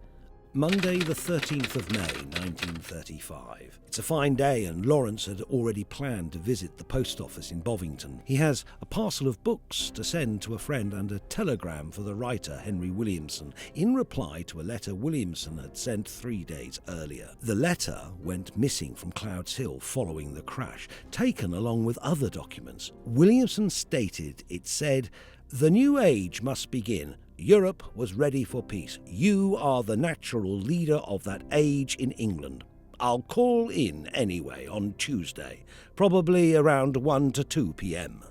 Monday the 13th of May 1935. It's a fine day and Lawrence had already planned to visit the post office in Bovington. He has a parcel of books to send to a friend and a telegram for the writer Henry Williamson in reply to a letter Williamson had sent 3 days earlier. The letter went missing from Clouds Hill following the crash, taken along with other documents. Williamson stated it said, "The new age must begin. Europe was ready for peace. You are the natural leader of that age in England. I'll call in anyway on Tuesday, probably around 1 to 2 p.m.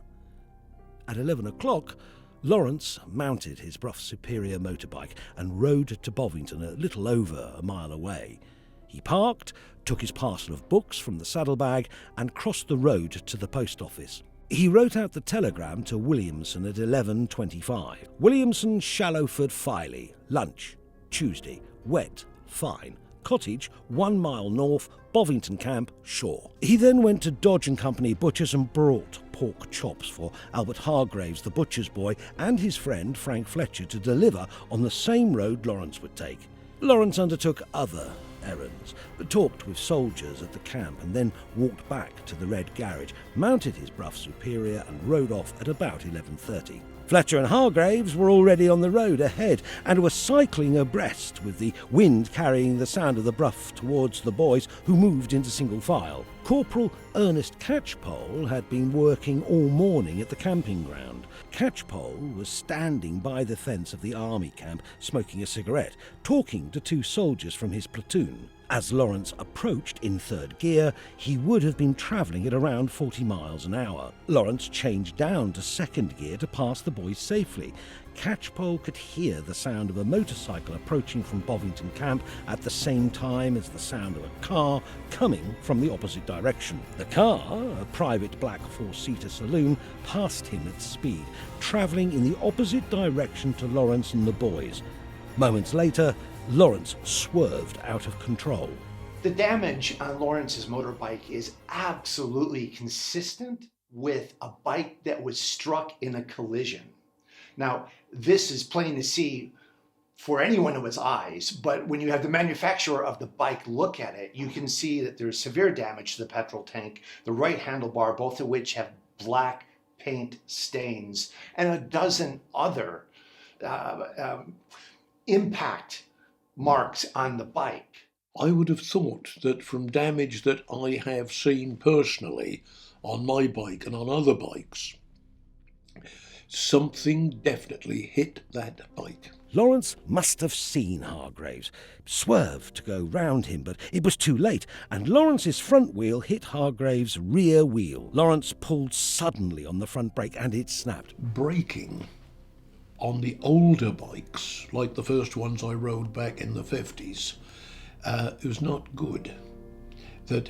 At 11 o'clock, Lawrence mounted his Brough Superior motorbike and rode to Bovington, a little over a mile away. He parked, took his parcel of books from the saddlebag and crossed the road to the post office. He wrote out the telegram to Williamson at 11:25. Williamson, Shallowford, Filey. Lunch. Tuesday. Wet. Fine. Cottage, 1 mile north. Bovington Camp, Shore. He then went to Dodge and Company Butchers and brought pork chops for Albert Hargraves, the butcher's boy, and his friend Frank Fletcher to deliver on the same road Lawrence would take. Lawrence undertook other errands, talked with soldiers at the camp and then walked back to the Red Garage, mounted his Brough Superior and rode off at about 11:30. Fletcher and Hargraves were already on the road ahead and were cycling abreast, with the wind carrying the sound of the Brough towards the boys, who moved into single file. Corporal Ernest Catchpole had been working all morning at the camping ground. Catchpole was standing by the fence of the army camp, smoking a cigarette, talking to 2 soldiers from his platoon. As Lawrence approached in 3rd gear, he would have been travelling at around 40 miles an hour. Lawrence changed down to 2nd gear to pass the boys safely. Catchpole could hear the sound of a motorcycle approaching from Bovington Camp at the same time as the sound of a car coming from the opposite direction. The car, a private black 4-seater saloon, passed him at speed, travelling in the opposite direction to Lawrence and the boys. Moments later, Lawrence swerved out of control. The damage on Lawrence's motorbike is absolutely consistent with a bike that was struck in a collision. Now, this is plain to see for anyone with eyes, but when you have the manufacturer of the bike look at it, you can see that there's severe damage to the petrol tank, the right handlebar, both of which have black paint stains, and a dozen other impact marks on the bike. I would have thought that from damage that I have seen personally on my bike and on other bikes. Something definitely hit that bike. Lawrence must have seen Hargraves, swerved to go round him, but it was too late, and Lawrence's front wheel hit Hargraves' rear wheel. Lawrence pulled suddenly on the front brake and it snapped. Braking on the older bikes, like the first ones I rode back in the 50s, it was not good. That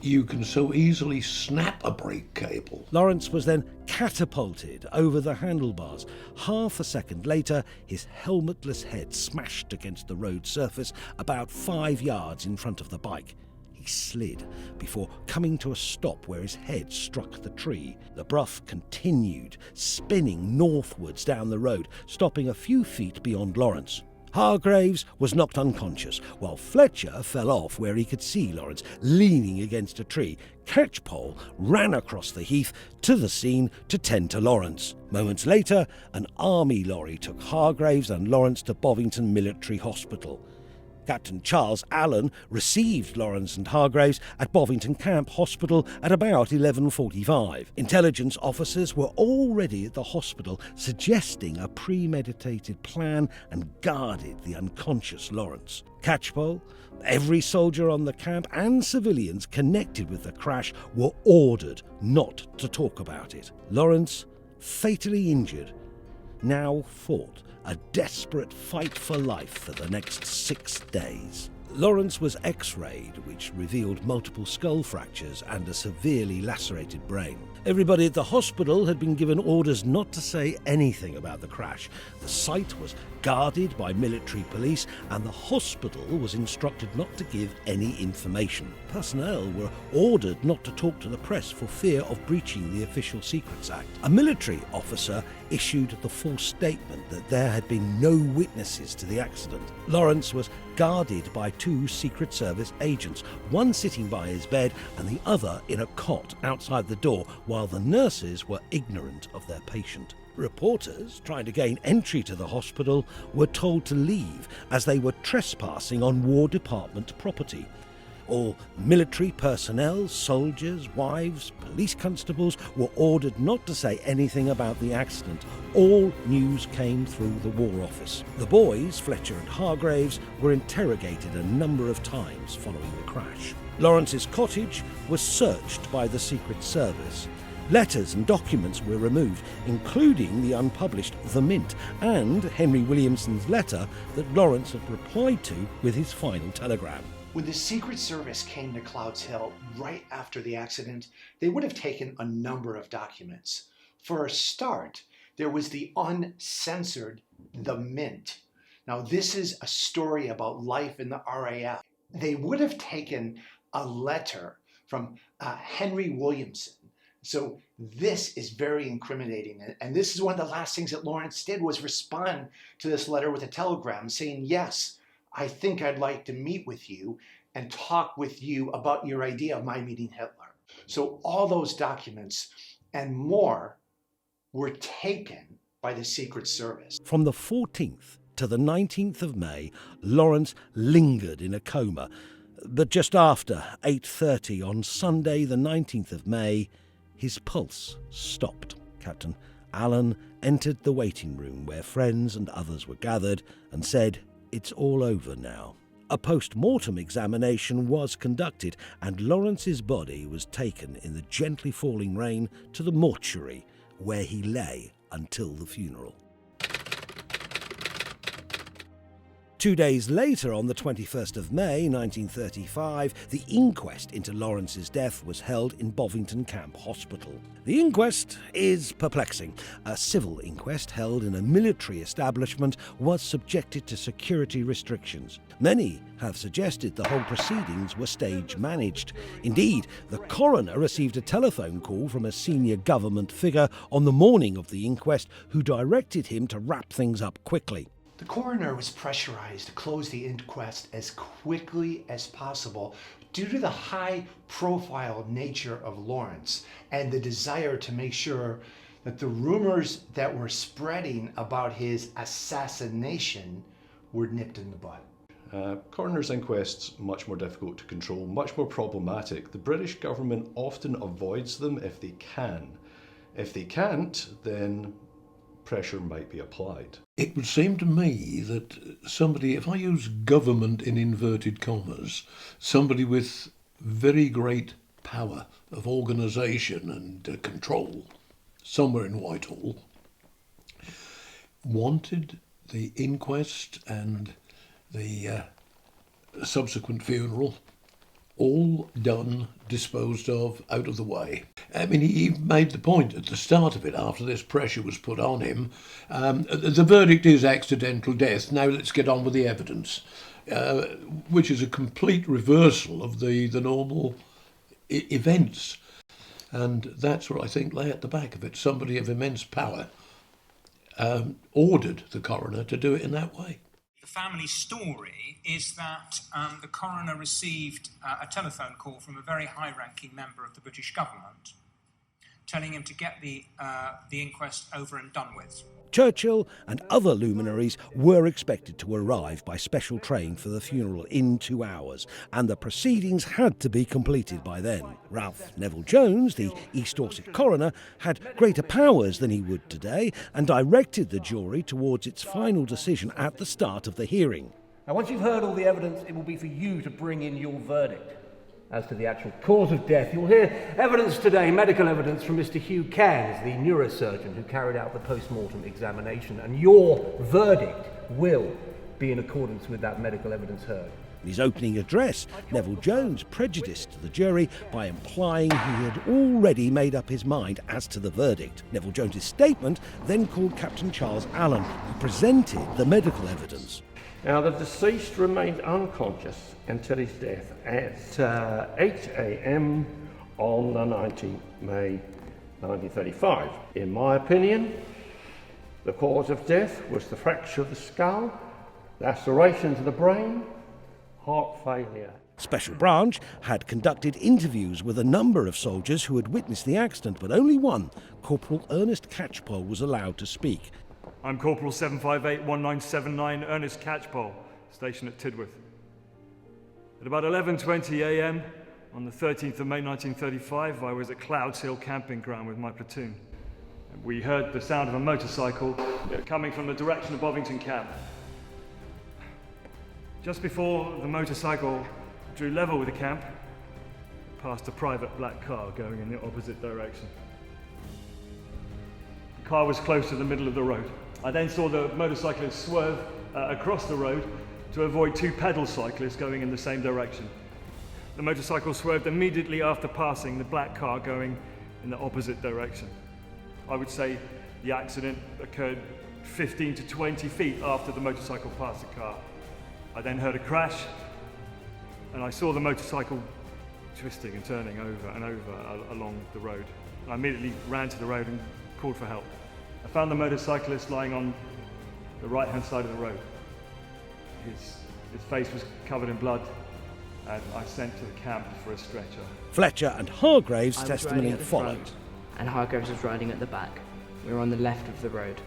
you can so easily snap a brake cable. Lawrence was then catapulted over the handlebars. Half a second later, his helmetless head smashed against the road surface about 5 yards in front of the bike. He slid before coming to a stop where his head struck the tree. The Brough continued, spinning northwards down the road, stopping a few feet beyond Lawrence. Hargraves was knocked unconscious, while Fletcher fell off where he could see Lawrence leaning against a tree. Catchpole ran across the heath to the scene to tend to Lawrence. Moments later, an army lorry took Hargraves and Lawrence to Bovington Military Hospital. Captain Charles Allen received Lawrence and Hargraves at Bovington Camp Hospital at about 11:45. Intelligence officers were already at the hospital suggesting a premeditated plan and guarded the unconscious Lawrence. Catchpole, every soldier on the camp and civilians connected with the crash were ordered not to talk about it. Lawrence, fatally injured, now fought a desperate fight for life for the next 6 days. Lawrence was x-rayed, which revealed multiple skull fractures and a severely lacerated brain. Everybody at the hospital had been given orders not to say anything about the crash. The site was guarded by military police and the hospital was instructed not to give any information. Personnel were ordered not to talk to the press for fear of breaching the Official Secrets Act. A military officer issued the false statement that there had been no witnesses to the accident. Lawrence was guarded by 2 Secret Service agents, one sitting by his bed and the other in a cot outside the door, while the nurses were ignorant of their patient. Reporters trying to gain entry to the hospital were told to leave as they were trespassing on War Department property. All military personnel, soldiers, wives, police constables were ordered not to say anything about the accident. All news came through the War Office. The boys, Fletcher and Hargraves, were interrogated a number of times following the crash. Lawrence's cottage was searched by the Secret Service. Letters and documents were removed, including the unpublished The Mint and Henry Williamson's letter that Lawrence had replied to with his final telegram. When the Secret Service came to Clouds Hill right after the accident, they would have taken a number of documents. For a start, there was the uncensored The Mint. Now, this is a story about life in the RAF. They would have taken a letter from Henry Williamson. So this is very incriminating. And this is one of the last things that Lawrence did, was respond to this letter with a telegram saying, yes, I think I'd like to meet with you and talk with you about your idea of my meeting Hitler. So all those documents and more were taken by the Secret Service. From the 14th to the 19th of May, Lawrence lingered in a coma. But just after 8:30 on Sunday, the 19th of May, his pulse stopped. Captain Allen entered the waiting room where friends and others were gathered and said, "It's all over now." A post-mortem examination was conducted and Lawrence's body was taken in the gently falling rain to the mortuary, where he lay until the funeral. 2 days later, on the 21st of May 1935, the inquest into Lawrence's death was held in Bovington Camp Hospital. The inquest is perplexing. A civil inquest held in a military establishment was subjected to security restrictions. Many have suggested the whole proceedings were stage managed. Indeed, the coroner received a telephone call from a senior government figure on the morning of the inquest who directed him to wrap things up quickly. The coroner was pressurized to close the inquest as quickly as possible due to the high-profile nature of Lawrence and the desire to make sure that the rumors that were spreading about his assassination were nipped in the bud. Coroner's inquests, much more difficult to control, much more problematic. The British government often avoids them if they can. If they can't, then pressure might be applied. It would seem to me that somebody, if I use government in inverted commas, somebody with very great power of organisation and control, somewhere in Whitehall, wanted the inquest and the subsequent funeral all done, disposed of, out of the way. I mean, he made the point at the start of it, after this pressure was put on him, the verdict is accidental death, now let's get on with the evidence, which is a complete reversal of the normal events. And that's what I think lay at the back of it. Somebody of immense power ordered the coroner to do it in that way. The family story is that the coroner received a telephone call from a very high-ranking member of the British government telling him to get the inquest over and done with. Churchill and other luminaries were expected to arrive by special train for the funeral in 2 hours, and the proceedings had to be completed by then. Ralph Neville-Jones, the East Dorset coroner, had greater powers than he would today and directed the jury towards its final decision at the start of the hearing. Now, once you've heard all the evidence, it will be for you to bring in your verdict. As to the actual cause of death, you'll hear evidence today, medical evidence from Mr. Hugh Cairns, the neurosurgeon who carried out the post-mortem examination, and your verdict will be in accordance with that medical evidence heard. In his opening address, Neville-Jones prejudiced the jury by implying he had already made up his mind as to the verdict. Neville-Jones's statement then called Captain Charles Allen, who presented the medical evidence. Now, the deceased remained unconscious until his death at 8 a.m. on the 19th May 1935. In my opinion, the cause of death was the fracture of the skull, laceration to the brain, heart failure. Special Branch had conducted interviews with a number of soldiers who had witnessed the accident, but only one, Corporal Ernest Catchpole, was allowed to speak. I'm Corporal 7581979 Ernest Catchpole, stationed at Tidworth. At about 11:20 a.m. on the 13th of May 1935, I was at Clouds Hill camping ground with my platoon. We heard the sound of a motorcycle coming from the direction of Bovington Camp. Just before the motorcycle drew level with the camp, it passed a private black car going in the opposite direction. The car was close to the middle of the road. I then saw the motorcyclist swerve across the road to avoid two pedal cyclists going in the same direction. The motorcycle swerved immediately after passing the black car going in the opposite direction. I would say the accident occurred 15 to 20 feet after the motorcycle passed the car. I then heard a crash, and I saw the motorcycle twisting and turning over and over along the road. I immediately ran to the road and called for help. I found the motorcyclist lying on the right-hand side of the road. His face was covered in blood, and I sent to the camp for a stretcher. Fletcher and Hargraves' testimony followed. Front, and Hargraves was riding at the back. We were on the left of the road.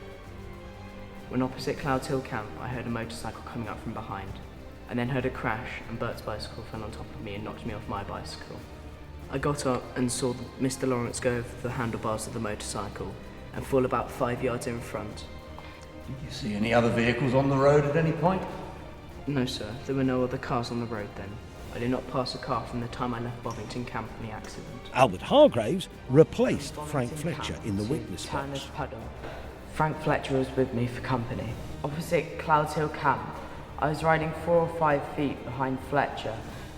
When opposite Clouds Hill camp, I heard a motorcycle coming up from behind. I then heard a crash, and Bert's bicycle fell on top of me and knocked me off my bicycle. I got up and saw Mr. Lawrence go over the handlebars of the motorcycle and fall about 5 yards in front. Did you see any other vehicles on the road at any point? No, sir. There were no other cars on the road then. I did not pass a car from the time I left Bovington Camp in the accident. Albert Hargraves replaced Frank Fletcher in the witness box. Frank Fletcher was with me for company. Opposite Clouds Hill Camp, I was riding 4 or 5 feet behind Fletcher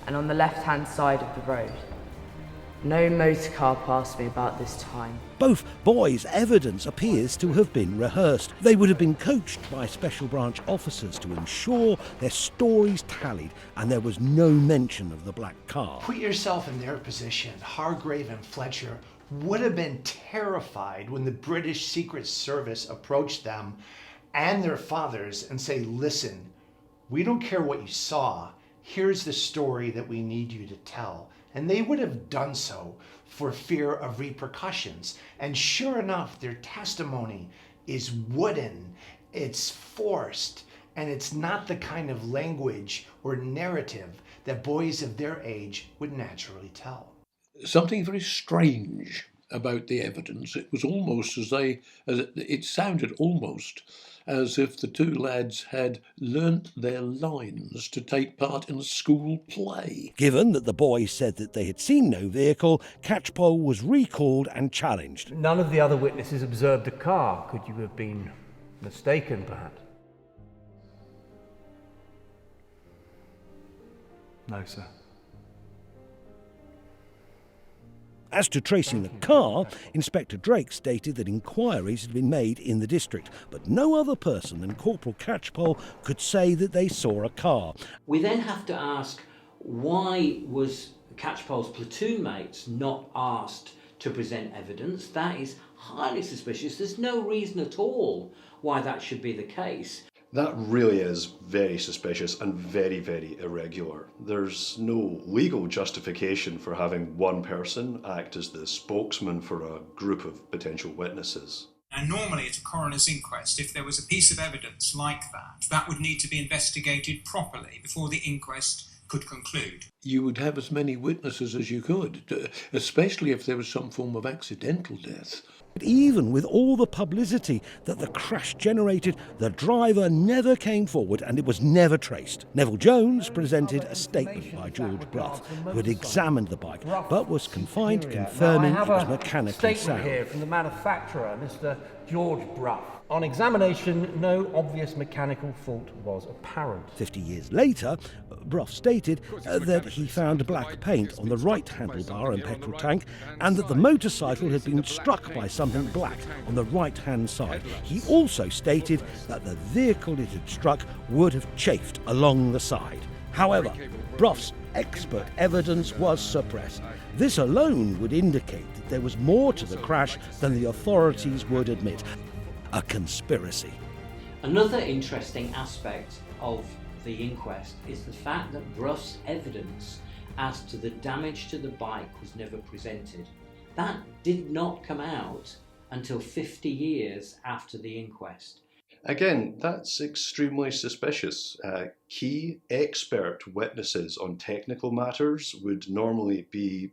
and on the left-hand side of the road. No motor car passed me about this time. Both boys' evidence appears to have been rehearsed. They would have been coached by Special Branch officers to ensure their stories tallied, and there was no mention of the black car. Put yourself in their position. Hargrave and Fletcher would have been terrified when the British Secret Service approached them and their fathers and say, listen, we don't care what you saw. Here's the story that we need you to tell. And they would have done so for fear of repercussions. And sure enough, their testimony is wooden, it's forced, And it's not the kind of language or narrative that boys of their age would naturally tell. Something very strange about the evidence. It was almost it sounded almost as if the two lads had learnt their lines to take part in a school play. Given that the boys said that they had seen no vehicle, Catchpole was recalled and challenged. None of the other witnesses observed a car. Could you have been mistaken, perhaps? No, sir. As to tracing the car, Inspector Drake stated that inquiries had been made in the district, but no other person than Corporal Catchpole could say that they saw a car. We then have to ask, why was Catchpole's platoon mates not asked to present evidence? That is highly suspicious. There's no reason at all why that should be the case. That really is very suspicious and very, very irregular. There's no legal justification for having one person act as the spokesman for a group of potential witnesses. And normally at a coroner's inquest, if there was a piece of evidence like that would need to be investigated properly before the inquest could conclude. You would have as many witnesses as you could, especially if there was some form of accidental death. But even with all the publicity that the crash generated, the driver never came forward and it was never traced. Neville Jones presented a statement by George Bruff, who had examined the bike, but was confined, confirming it was mechanically statement sound. here from the manufacturer, Mr. George Bruff. On examination, no obvious mechanical fault was apparent. 50 years later, Bruff stated that he found black paint on the right handlebar and petrol tank, and that the motorcycle had been struck by something black on the right-hand side. He also stated that the vehicle it had struck would have chafed along the side. However, Bruff's expert evidence was suppressed. This alone would indicate that there was more to the crash than the authorities would admit. A conspiracy. Another interesting aspect of the inquest is the fact that Bruff's evidence as to the damage to the bike was never presented. That did not come out until 50 years after the inquest. Again, that's extremely suspicious. Key expert witnesses on technical matters would normally be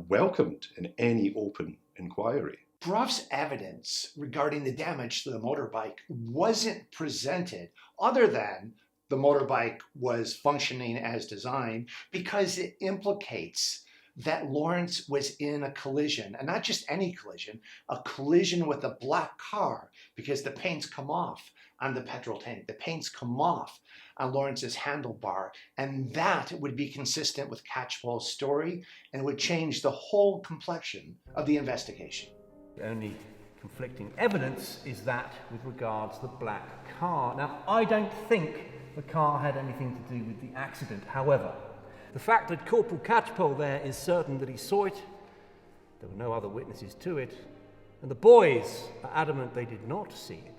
welcomed in any open inquiry. Bruff's evidence regarding the damage to the motorbike wasn't presented other than the motorbike was functioning as designed because it implicates that Lawrence was in a collision, and not just any collision, a collision with a black car because the paints come off on the petrol tank. The paints come off on Lawrence's handlebar, and that would be consistent with Catchpole's story and would change the whole complexion of the investigation. The only conflicting evidence is that with regards to the black car. Now, I don't think the car had anything to do with the accident. However, the fact that Corporal Catchpole there is certain that he saw it, there were no other witnesses to it, and the boys are adamant they did not see it.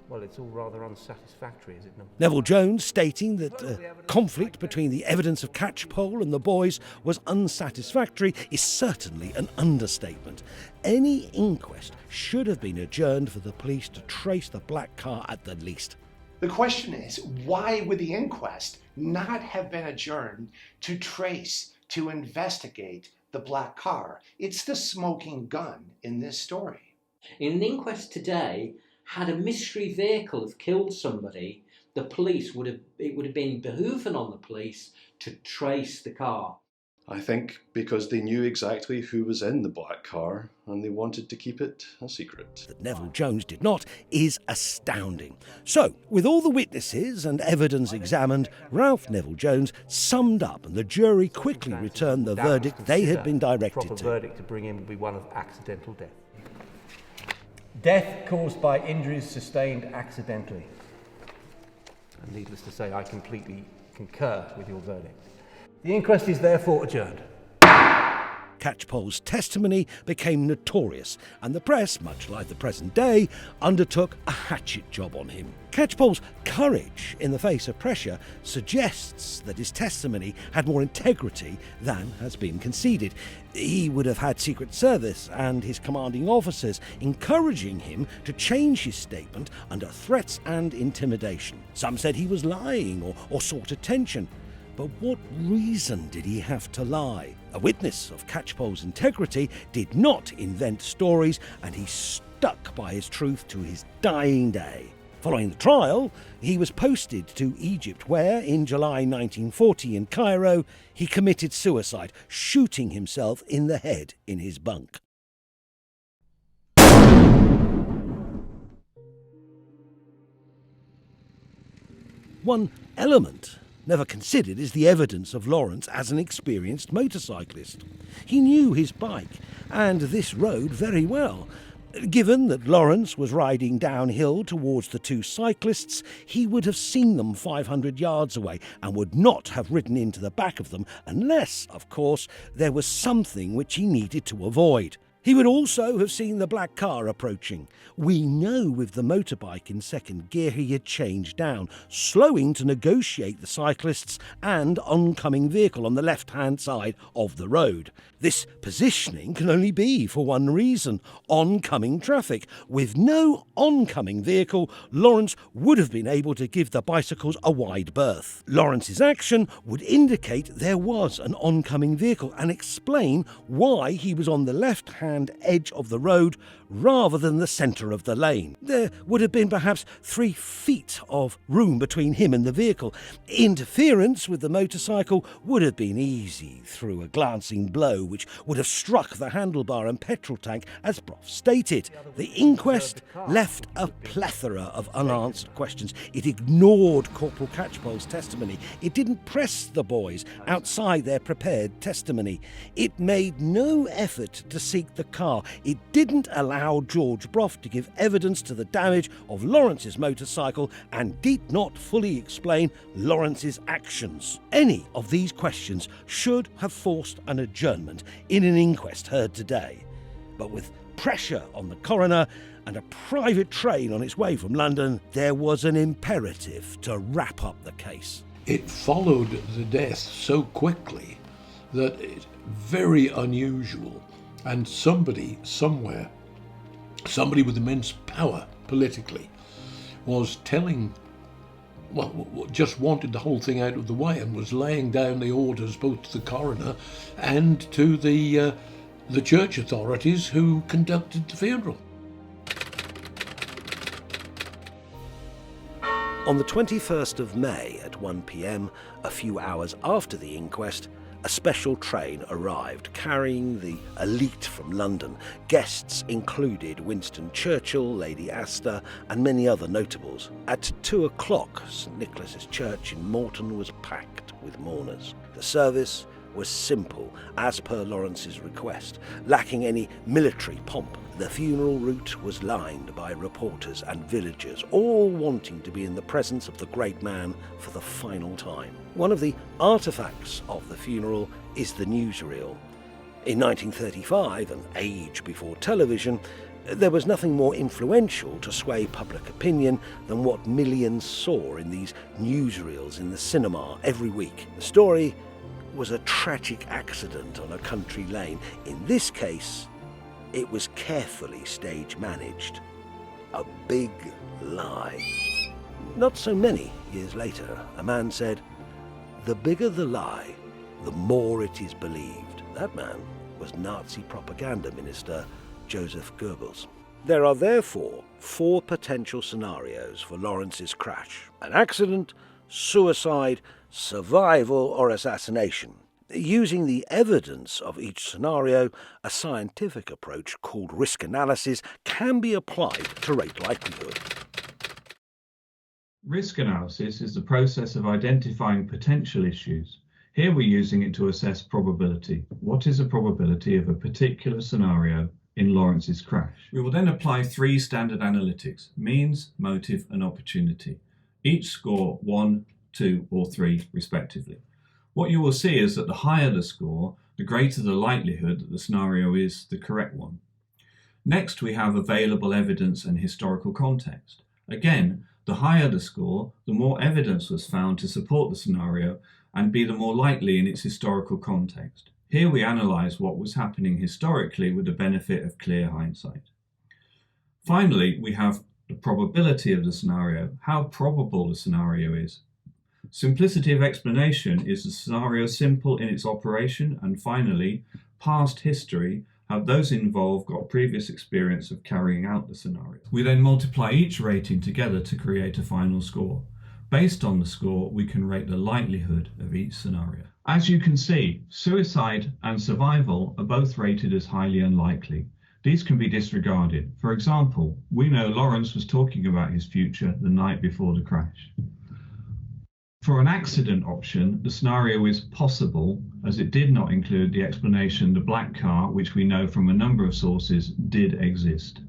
Well, it's all rather unsatisfactory, is it not? Neville Jones stating that conflict between the evidence of Catchpole and the boys was unsatisfactory is certainly an understatement. Any inquest should have been adjourned for the police to trace the black car at the least. The question is, why would the inquest not have been adjourned to trace, to investigate the black car? It's the smoking gun in this story. In an inquest today, had a mystery vehicle have killed somebody, it would have been behooving on the police to trace the car. I think because they knew exactly who was in the black car and they wanted to keep it a secret. That Neville Jones did not is astounding. So, with all the witnesses and evidence examined, Ralph Neville Jones summed up and the jury quickly returned the verdict they had been directed to. The proper to. verdict to bring in would be one of accidental death. Death caused by injuries sustained accidentally. And needless to say, I completely concur with your verdict. The inquest is therefore adjourned. Catchpole's testimony became notorious, and the press, much like the present day, undertook a hatchet job on him. Catchpole's courage in the face of pressure suggests that his testimony had more integrity than has been conceded. He would have had Secret Service and his commanding officers encouraging him to change his statement under threats and intimidation. Some said he was lying or sought attention. But what reason did he have to lie? A witness of Catchpole's integrity did not invent stories, and he stuck by his truth to his dying day. Following the trial, he was posted to Egypt, where, in July 1940 in Cairo, he committed suicide, shooting himself in the head in his bunk. One element never considered is the evidence of Lawrence as an experienced motorcyclist. He knew his bike and this road very well. Given that Lawrence was riding downhill towards the two cyclists, he would have seen them 500 yards away and would not have ridden into the back of them unless, of course, there was something which he needed to avoid. He would also have seen the black car approaching. We know with the motorbike in second gear he had changed down, slowing to negotiate the cyclists and oncoming vehicle on the left-hand side of the road. This positioning can only be for one reason: oncoming traffic. With no oncoming vehicle, Lawrence would have been able to give the bicycles a wide berth. Lawrence's action would indicate there was an oncoming vehicle and explain why he was on the left-hand edge of the road rather than the centre of the lane. There would have been perhaps 3 feet of room between him and the vehicle. Interference with the motorcycle would have been easy through a glancing blow which would have struck the handlebar and petrol tank, as Brough stated. The inquest left a plethora of unanswered questions. It ignored Corporal Catchpole's testimony. It didn't press the boys outside their prepared testimony. It made no effort to seek the car. It didn't allow George Brough to give evidence to the damage of Lawrence's motorcycle and did not fully explain Lawrence's actions. Any of these questions should have forced an adjournment in an inquest heard today. But with pressure on the coroner and a private train on its way from London, there was an imperative to wrap up the case. It followed the death so quickly that it's very unusual, and somebody somewhere, somebody with immense power politically, was telling, just wanted the whole thing out of the way and was laying down the orders both to the coroner and to the church authorities who conducted the funeral. On the 21st of May at 1 p.m, a few hours after the inquest, a special train arrived carrying the elite from London. Guests included Winston Churchill, Lady Astor and many other notables. At 2 o'clock, St Nicholas's Church in Morton was packed with mourners. The service was simple, as per Lawrence's request, lacking any military pomp. The funeral route was lined by reporters and villagers, all wanting to be in the presence of the great man for the final time. One of the artefacts of the funeral is the newsreel. In 1935, an age before television, there was nothing more influential to sway public opinion than what millions saw in these newsreels in the cinema every week. The story was a tragic accident on a country lane. In this case, it was carefully stage managed. A big lie. Not so many years later, a man said, "The bigger the lie, the more it is believed." That man was Nazi propaganda minister Joseph Goebbels. There are therefore 4 potential scenarios for Lawrence's crash: an accident, suicide, survival or assassination. Using the evidence of each scenario, a scientific approach called risk analysis can be applied to rate likelihood. Risk analysis is the process of identifying potential issues. Here we're using it to assess probability. What is the probability of a particular scenario in Lawrence's crash? We will then apply 3 standard analytics: means, motive and opportunity. Each score 1, 2 or 3 respectively. What you will see is that the higher the score, the greater the likelihood that the scenario is the correct one. Next, we have available evidence and historical context. Again, The higher the score, the more evidence was found to support the scenario and be the more likely in its historical context. Here we analyse what was happening historically with the benefit of clear hindsight. Finally, we have the probability of the scenario, how probable the scenario is. Simplicity of explanation, is the scenario simple in its operation? And finally, past history, have those involved got previous experience of carrying out the scenario? We then multiply each rating together to create a final score. Based on the score, we can rate the likelihood of each scenario. As you can see, suicide and survival are both rated as highly unlikely. These can be disregarded. For example, we know Lawrence was talking about his future the night before the crash. For an accident option, the scenario is possible, as it did not include the explanation the black car, which we know from a number of sources, did exist.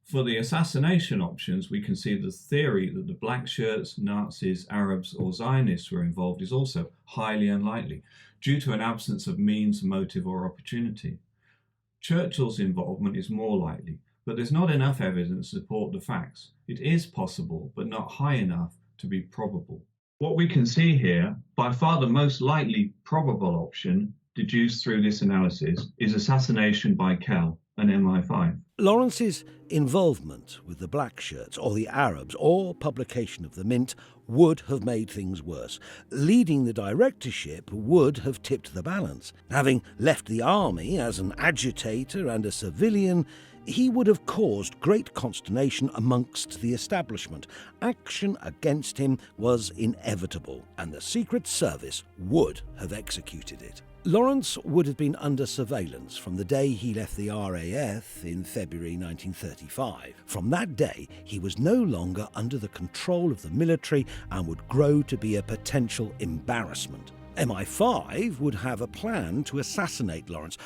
For the assassination options, we can see the theory that the black shirts, Nazis, Arabs or Zionists were involved is also highly unlikely, due to an absence of means, motive or opportunity. Churchill's involvement is more likely, but there's not enough evidence to support the facts. It is possible, but not high enough to be probable. What we can see here, by far the most likely probable option, deduced through this analysis, is assassination by Kell, an MI5. Lawrence's involvement with the black shirts or the Arabs or publication of the Mint would have made things worse. Leading the directorship would have tipped the balance. Having left the army as an agitator and a civilian, he would have caused great consternation amongst the establishment. Action against him was inevitable, and the Secret Service would have executed it. Lawrence would have been under surveillance from the day he left the RAF in February 1935. From that day, he was no longer under the control of the military and would grow to be a potential embarrassment. MI5 would have a plan to assassinate Lawrence.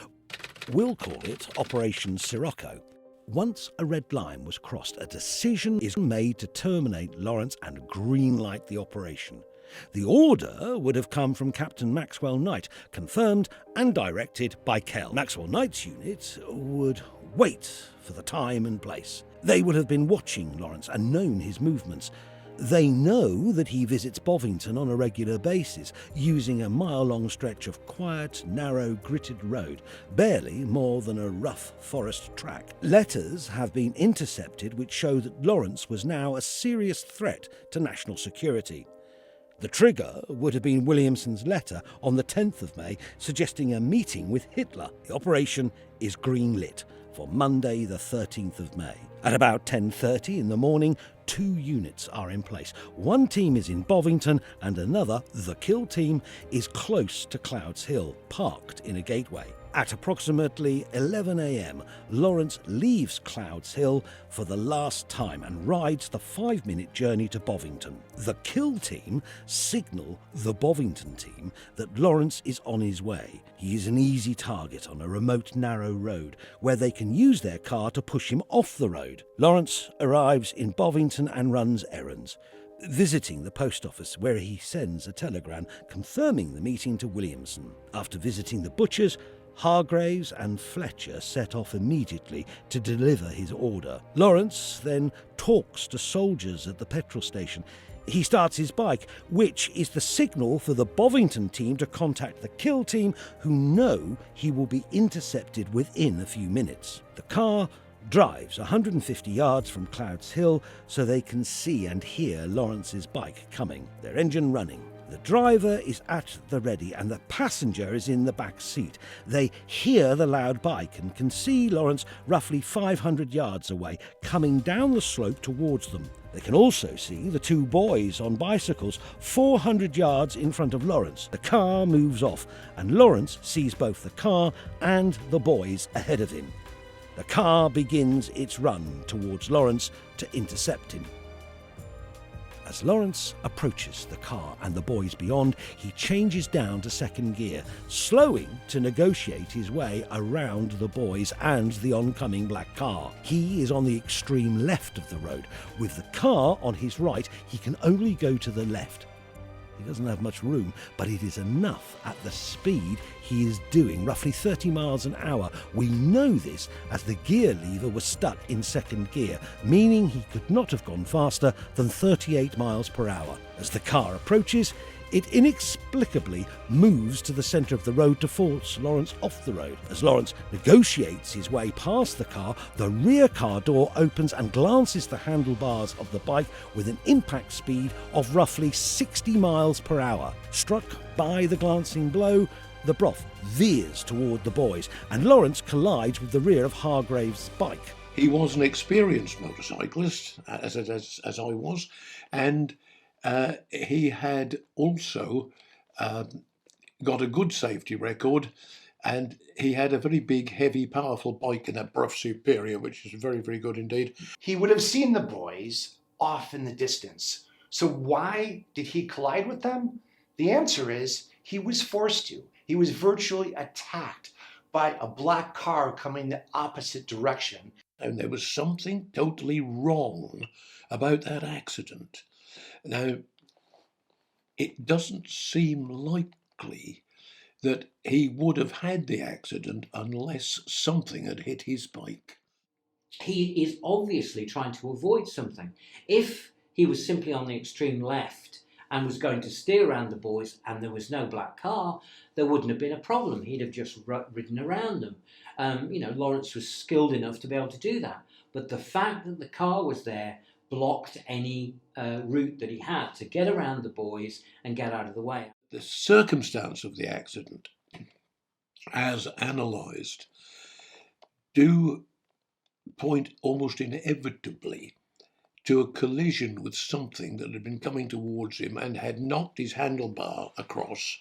We'll call it Operation Sirocco. Once a red line was crossed, a decision is made to terminate Lawrence and greenlight the operation. The order would have come from Captain Maxwell Knight, confirmed and directed by Kell. Maxwell Knight's unit would wait for the time and place. They would have been watching Lawrence and known his movements. They know that he visits Bovington on a regular basis, using a mile-long stretch of quiet, narrow, gritted road, barely more than a rough forest track. Letters have been intercepted which show that Lawrence was now a serious threat to national security. The trigger would have been Williamson's letter on the 10th of May suggesting a meeting with Hitler. The operation is green-lit for Monday the 13th of May. At about 10:30 in the morning, 2 units are in place. One team is in Bovington and another, the kill team, is close to Clouds Hill, parked in a gateway. At approximately 11 a.m, Lawrence leaves Clouds Hill for the last time and rides the 5-minute journey to Bovington. The kill team signal the Bovington team that Lawrence is on his way. He is an easy target on a remote, narrow road where they can use their car to push him off the road. Lawrence arrives in Bovington and runs errands, visiting the post office where he sends a telegram confirming the meeting to Williamson. After visiting the butchers, Hargraves and Fletcher set off immediately to deliver his order. Lawrence then talks to soldiers at the petrol station. He starts his bike, which is the signal for the Bovington team to contact the kill team, who know he will be intercepted within a few minutes. The car drives 150 yards from Clouds Hill so they can see and hear Lawrence's bike coming, their engine running. The driver is at the ready and the passenger is in the back seat. They hear the loud bike and can see Lawrence roughly 500 yards away, coming down the slope towards them. They can also see the 2 boys on bicycles 400 yards in front of Lawrence. The car moves off and Lawrence sees both the car and the boys ahead of him. The car begins its run towards Lawrence to intercept him. As Lawrence approaches the car and the boys beyond, he changes down to second gear, slowing to negotiate his way around the boys and the oncoming black car. He is on the extreme left of the road. With the car on his right, he can only go to the left. He doesn't have much room, but it is enough at the speed he is doing, roughly 30 miles an hour. We know this as the gear lever was stuck in second gear, meaning he could not have gone faster than 38 miles per hour. As the car approaches, it inexplicably moves to the centre of the road to force Lawrence off the road. As Lawrence negotiates his way past the car, the rear car door opens and glances the handlebars of the bike with an impact speed of roughly 60 miles per hour. Struck by the glancing blow, the Broth veers toward the boys, and Lawrence collides with the rear of Hargrave's bike. He was an experienced motorcyclist, as I was, and he had also got a good safety record, and he had a very big, heavy, powerful bike in a Brough Superior, which is very, very good indeed. He would have seen the boys off in the distance. So why did he collide with them? The answer is he was forced to. He was virtually attacked by a black car coming the opposite direction. And there was something totally wrong about that accident. Now, it doesn't seem likely that he would have had the accident unless something had hit his bike. He is obviously trying to avoid something. If he was simply on the extreme left and was going to steer around the boys and there was no black car, there wouldn't have been a problem. He'd have just ridden around them. Lawrence was skilled enough to be able to do that. But the fact that the car was there blocked any route that he had to get around the boys and get out of the way. The circumstance of the accident, as analysed, do point almost inevitably to a collision with something that had been coming towards him and had knocked his handlebar across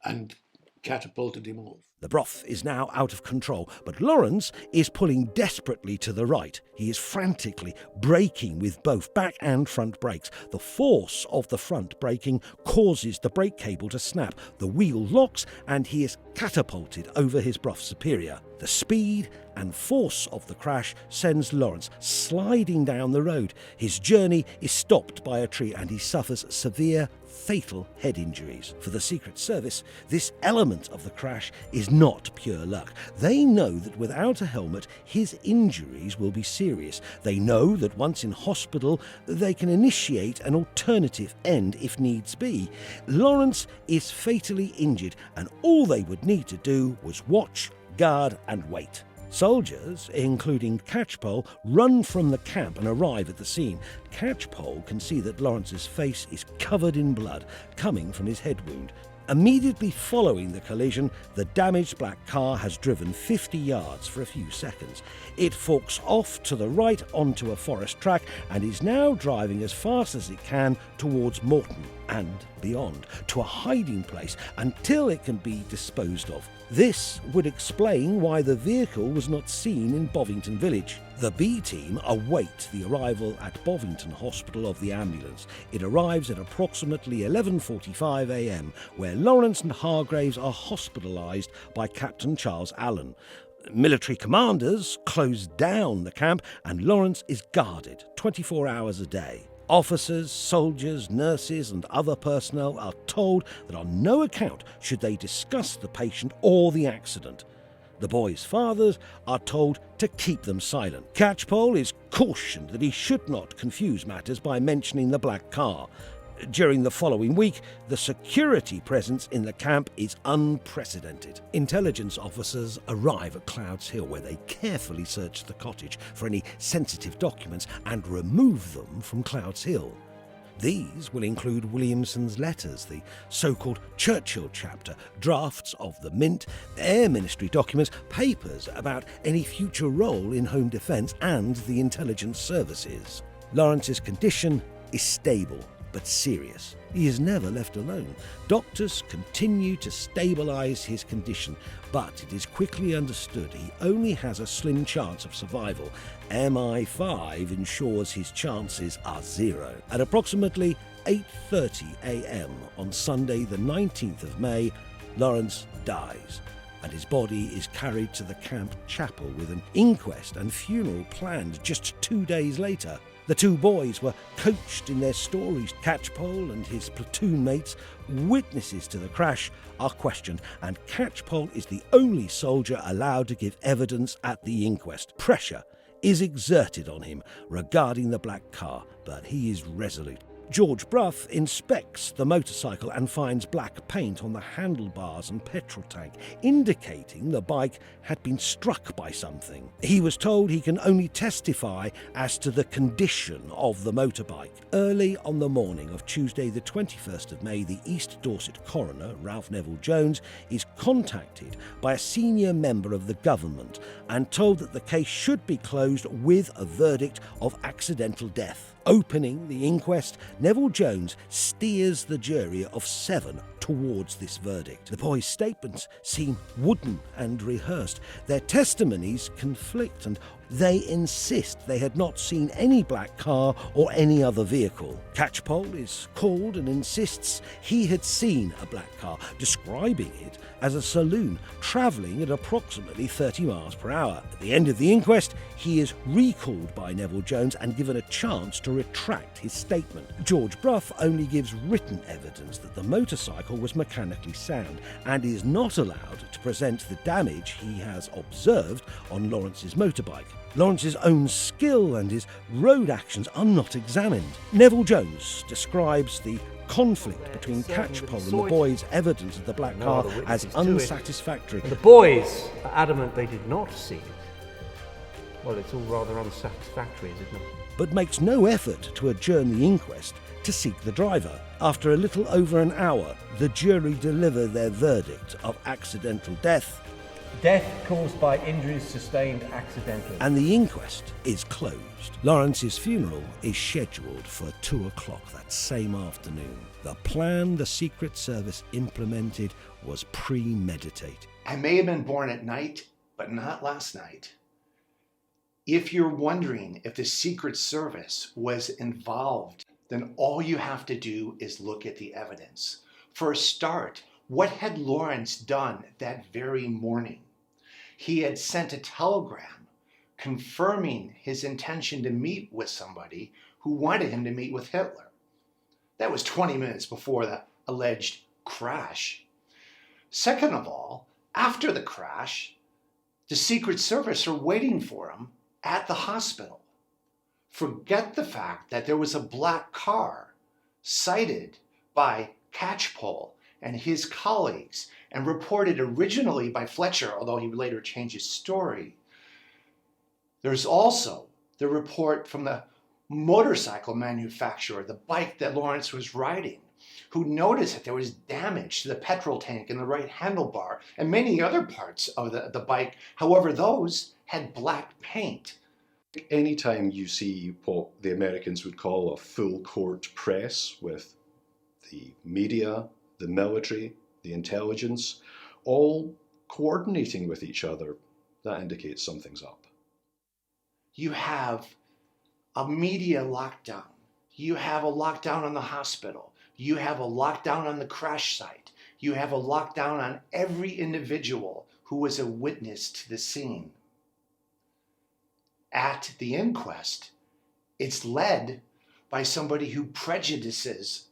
and catapulted him off. The Brough is now out of control, but Lawrence is pulling desperately to the right. He is frantically braking with both back and front brakes. The force of the front braking causes the brake cable to snap. The wheel locks and he is catapulted over his Brough Superior. The speed and force of the crash sends Lawrence sliding down the road. His journey is stopped by a tree and he suffers severe, fatal head injuries. For the Secret Service, this element of the crash is not pure luck. They know that without a helmet, his injuries will be serious. They know that once in hospital, they can initiate an alternative end if needs be. Lawrence is fatally injured, and all they would need to do was watch, guard, and wait. Soldiers, including Catchpole, run from the camp and arrive at the scene. Catchpole can see that Lawrence's face is covered in blood, coming from his head wound. Immediately following the collision, the damaged black car has driven 50 yards for a few seconds. It forks off to the right onto a forest track and is now driving as fast as it can towards Morton and beyond, to a hiding place until it can be disposed of. This would explain why the vehicle was not seen in Bovington village. The B team await the arrival at Bovington Hospital of the ambulance. It arrives at approximately 11:45 a.m, where Lawrence and Hargraves are hospitalised by Captain Charles Allen. Military commanders close down the camp and Lawrence is guarded 24 hours a day. Officers, soldiers, nurses and other personnel are told that on no account should they discuss the patient or the accident. The boys' fathers are told to keep them silent. Catchpole is cautioned that he should not confuse matters by mentioning the black car. During the following week, the security presence in the camp is unprecedented. Intelligence officers arrive at Clouds Hill, where they carefully search the cottage for any sensitive documents and remove them from Clouds Hill. These will include Williamson's letters, the so-called Churchill chapter, drafts of the Mint, Air Ministry documents, papers about any future role in Home Defence and the intelligence services. Lawrence's condition is stable but serious. He is never left alone. Doctors continue to stabilise his condition, but it is quickly understood he only has a slim chance of survival. MI5 ensures his chances are zero. At approximately 8:30 a.m. on Sunday the 19th of May, Lawrence dies, and his body is carried to the camp chapel with an inquest and funeral planned just 2 days later. The two boys were coached in their stories. Catchpole and his platoon mates Witnesses to the crash are questioned, and Catchpole is the only soldier allowed to give evidence at the inquest. Pressure is exerted on him regarding the black car, but he is resolute. George Bruff inspects the motorcycle and finds black paint on the handlebars and petrol tank, indicating the bike had been struck by something. He was told he can only testify as to the condition of the motorbike. Early on the morning of Tuesday the 21st of May, the East Dorset coroner, Ralph Neville Jones, is contacted by a senior member of the government and told that the case should be closed with a verdict of accidental death. Opening the inquest, Neville Jones steers the jury of 7 towards this verdict. The boys' statements seem wooden and rehearsed. Their testimonies conflict, and they insist they had not seen any black car or any other vehicle. Catchpole is called and insists he had seen a black car, describing it as a saloon travelling at approximately 30 miles per hour. At the end of the inquest, he is recalled by Neville Jones and given a chance to retract his statement. George Bruff only gives written evidence that the motorcycle was mechanically sound and is not allowed to present the damage he has observed on Lawrence's motorbike. Lawrence's own skill and his road actions are not examined. Neville Jones describes the conflict between Catchpole and the boys' evidence of the black car as unsatisfactory. And the boys are adamant they did not see it. Well, it's all rather unsatisfactory, is it not? But makes no effort to adjourn the inquest to seek the driver. After a little over an hour, the jury deliver their verdict of accidental death. Death caused by injuries sustained accidentally. And the inquest is closed. Lawrence's funeral is scheduled for 2 o'clock that same afternoon. The plan the Secret Service implemented was premeditated. I may have been born at night, but not last night. If you're wondering if the Secret Service was involved, then all you have to do is look at the evidence. For a start, what had Lawrence done that very morning? He had sent a telegram confirming his intention to meet with somebody who wanted him to meet with Hitler. That was 20 minutes before the alleged crash. Second of all, after the crash, the Secret Service are waiting for him at the hospital. Forget the fact that there was a black car cited by Catchpole and his colleagues and reported originally by Fletcher, although he later changed his story. There's also the report from the motorcycle manufacturer, the bike that Lawrence was riding, who noticed that there was damage to the petrol tank and the right handlebar and many other parts of the bike. However, those had black paint. Anytime you see what the Americans would call a full court press with the media, the military, the intelligence, all coordinating with each other, that indicates something's up. You have a media lockdown. You have a lockdown on the hospital. You have a lockdown on the crash site. You have a lockdown on every individual who was a witness to the scene. At the inquest, it's led by somebody who prejudices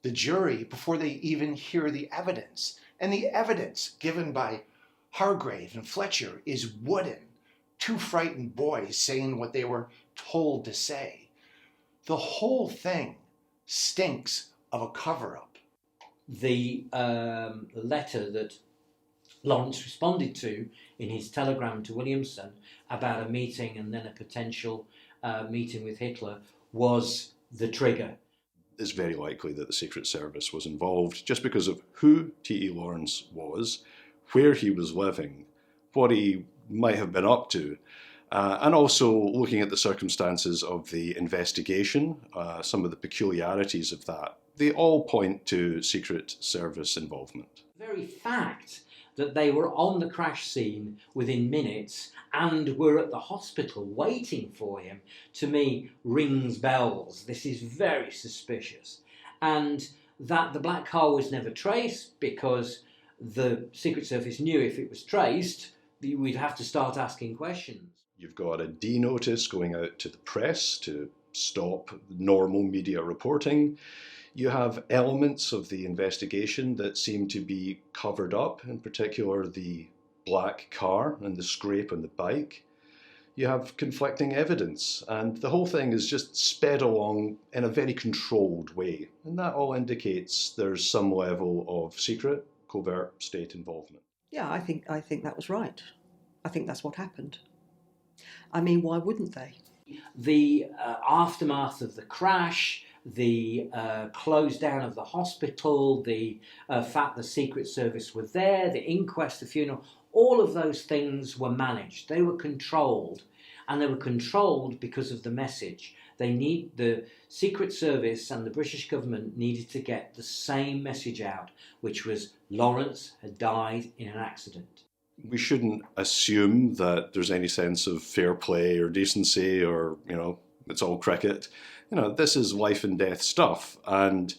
the jury before they even hear the evidence. And the evidence given by Hargrave and Fletcher is wooden. 2 frightened boys saying what they were told to say. The whole thing stinks of a cover-up. The letter that Lawrence responded to in his telegram to Williamson about a meeting and then a potential meeting with Hitler was the trigger. It's very likely that the Secret Service was involved just because of who T.E. Lawrence was, where he was living, what he might have been up to, and also looking at the circumstances of the investigation, some of the peculiarities of that. They all point to Secret Service involvement. The very fact that they were on the crash scene within minutes and were at the hospital waiting for him, to me, rings bells. This is very suspicious. And that the black car was never traced because the Secret Service knew if it was traced, we'd have to start asking questions. You've got a D notice going out to the press to stop normal media reporting. You have elements of the investigation that seem to be covered up, in particular the black car and the scrape on the bike. You have conflicting evidence, and the whole thing is just sped along in a very controlled way. And that all indicates there's some level of secret, covert state involvement. Yeah, I think that was right. I think that's what happened. I mean, why wouldn't they? The aftermath of the crash, the close down of the hospital, the fact the Secret Service were there, the inquest, the funeral, all of those things were managed. They were controlled, and they were controlled because of the message. The Secret Service and the British government needed to get the same message out, which was Lawrence had died in an accident. We shouldn't assume that there's any sense of fair play or decency or, it's all cricket. This is life and death stuff. And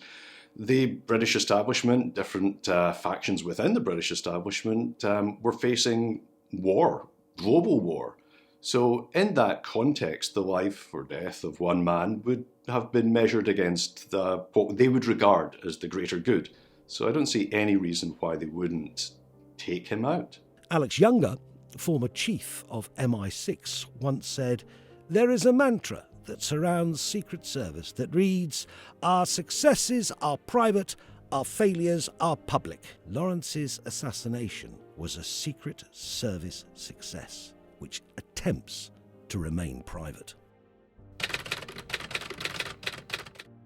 the British establishment, different factions within the British establishment, were facing war, global war. So in that context, the life or death of one man would have been measured against what they would regard as the greater good. So I don't see any reason why they wouldn't take him out. Alex Younger, former chief of MI6, once said, "There is a mantra that surrounds Secret Service that reads, 'Our successes are private, our failures are public.' Lawrence's assassination was a Secret Service success, which attempts to remain private."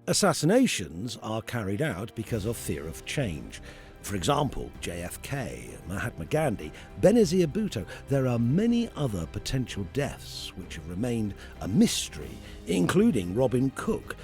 Assassinations are carried out because of fear of change. For example, JFK, Mahatma Gandhi, Benazir Bhutto. There are many other potential deaths which have remained a mystery, including Robin Cook,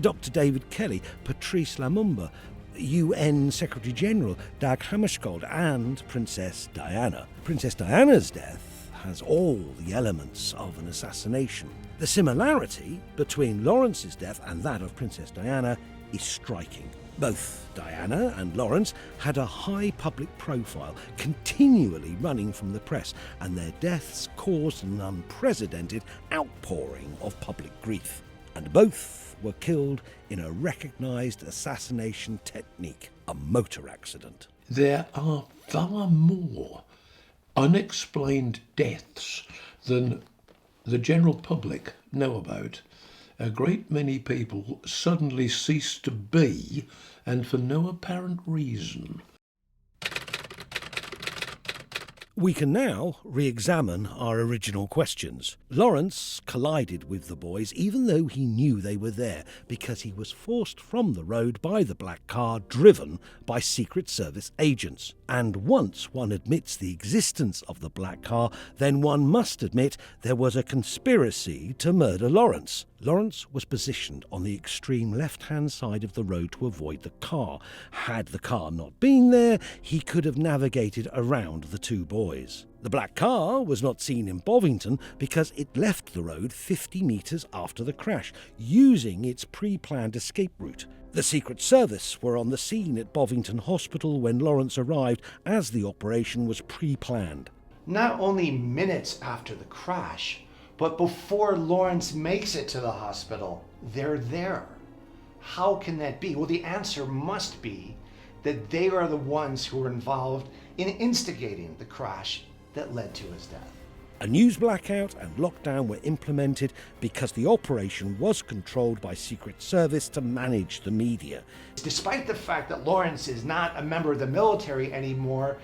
Dr. David Kelly, Patrice Lumumba, UN Secretary General Dag Hammarskjöld, and Princess Diana. Princess Diana's death has all the elements of an assassination. The similarity between Lawrence's death and that of Princess Diana is striking. Both Diana and Lawrence had a high public profile, continually running from the press, and their deaths caused an unprecedented outpouring of public grief. And both were killed in a recognised assassination technique, a motor accident. There are far more unexplained deaths than the general public know about. A great many people suddenly cease to be, and for no apparent reason. We can now re-examine our original questions. Lawrence collided with the boys even though he knew they were there, because he was forced from the road by the black car driven by Secret Service agents. And once one admits the existence of the black car, then one must admit there was a conspiracy to murder Lawrence. Lawrence was positioned on the extreme left-hand side of the road to avoid the car. Had the car not been there, he could have navigated around the two boys. The black car was not seen in Bovington because it left the road 50 metres after the crash, using its pre-planned escape route. The Secret Service were on the scene at Bovington Hospital when Lawrence arrived, as the operation was pre-planned. Not only minutes after the crash, but before Lawrence makes it to the hospital, they're there. How can that be? Well, the answer must be that they are the ones who were involved in instigating the crash that led to his death. A news blackout and lockdown were implemented because the operation was controlled by Secret Service to manage the media. Despite the fact that Lawrence is not a member of the military anymore,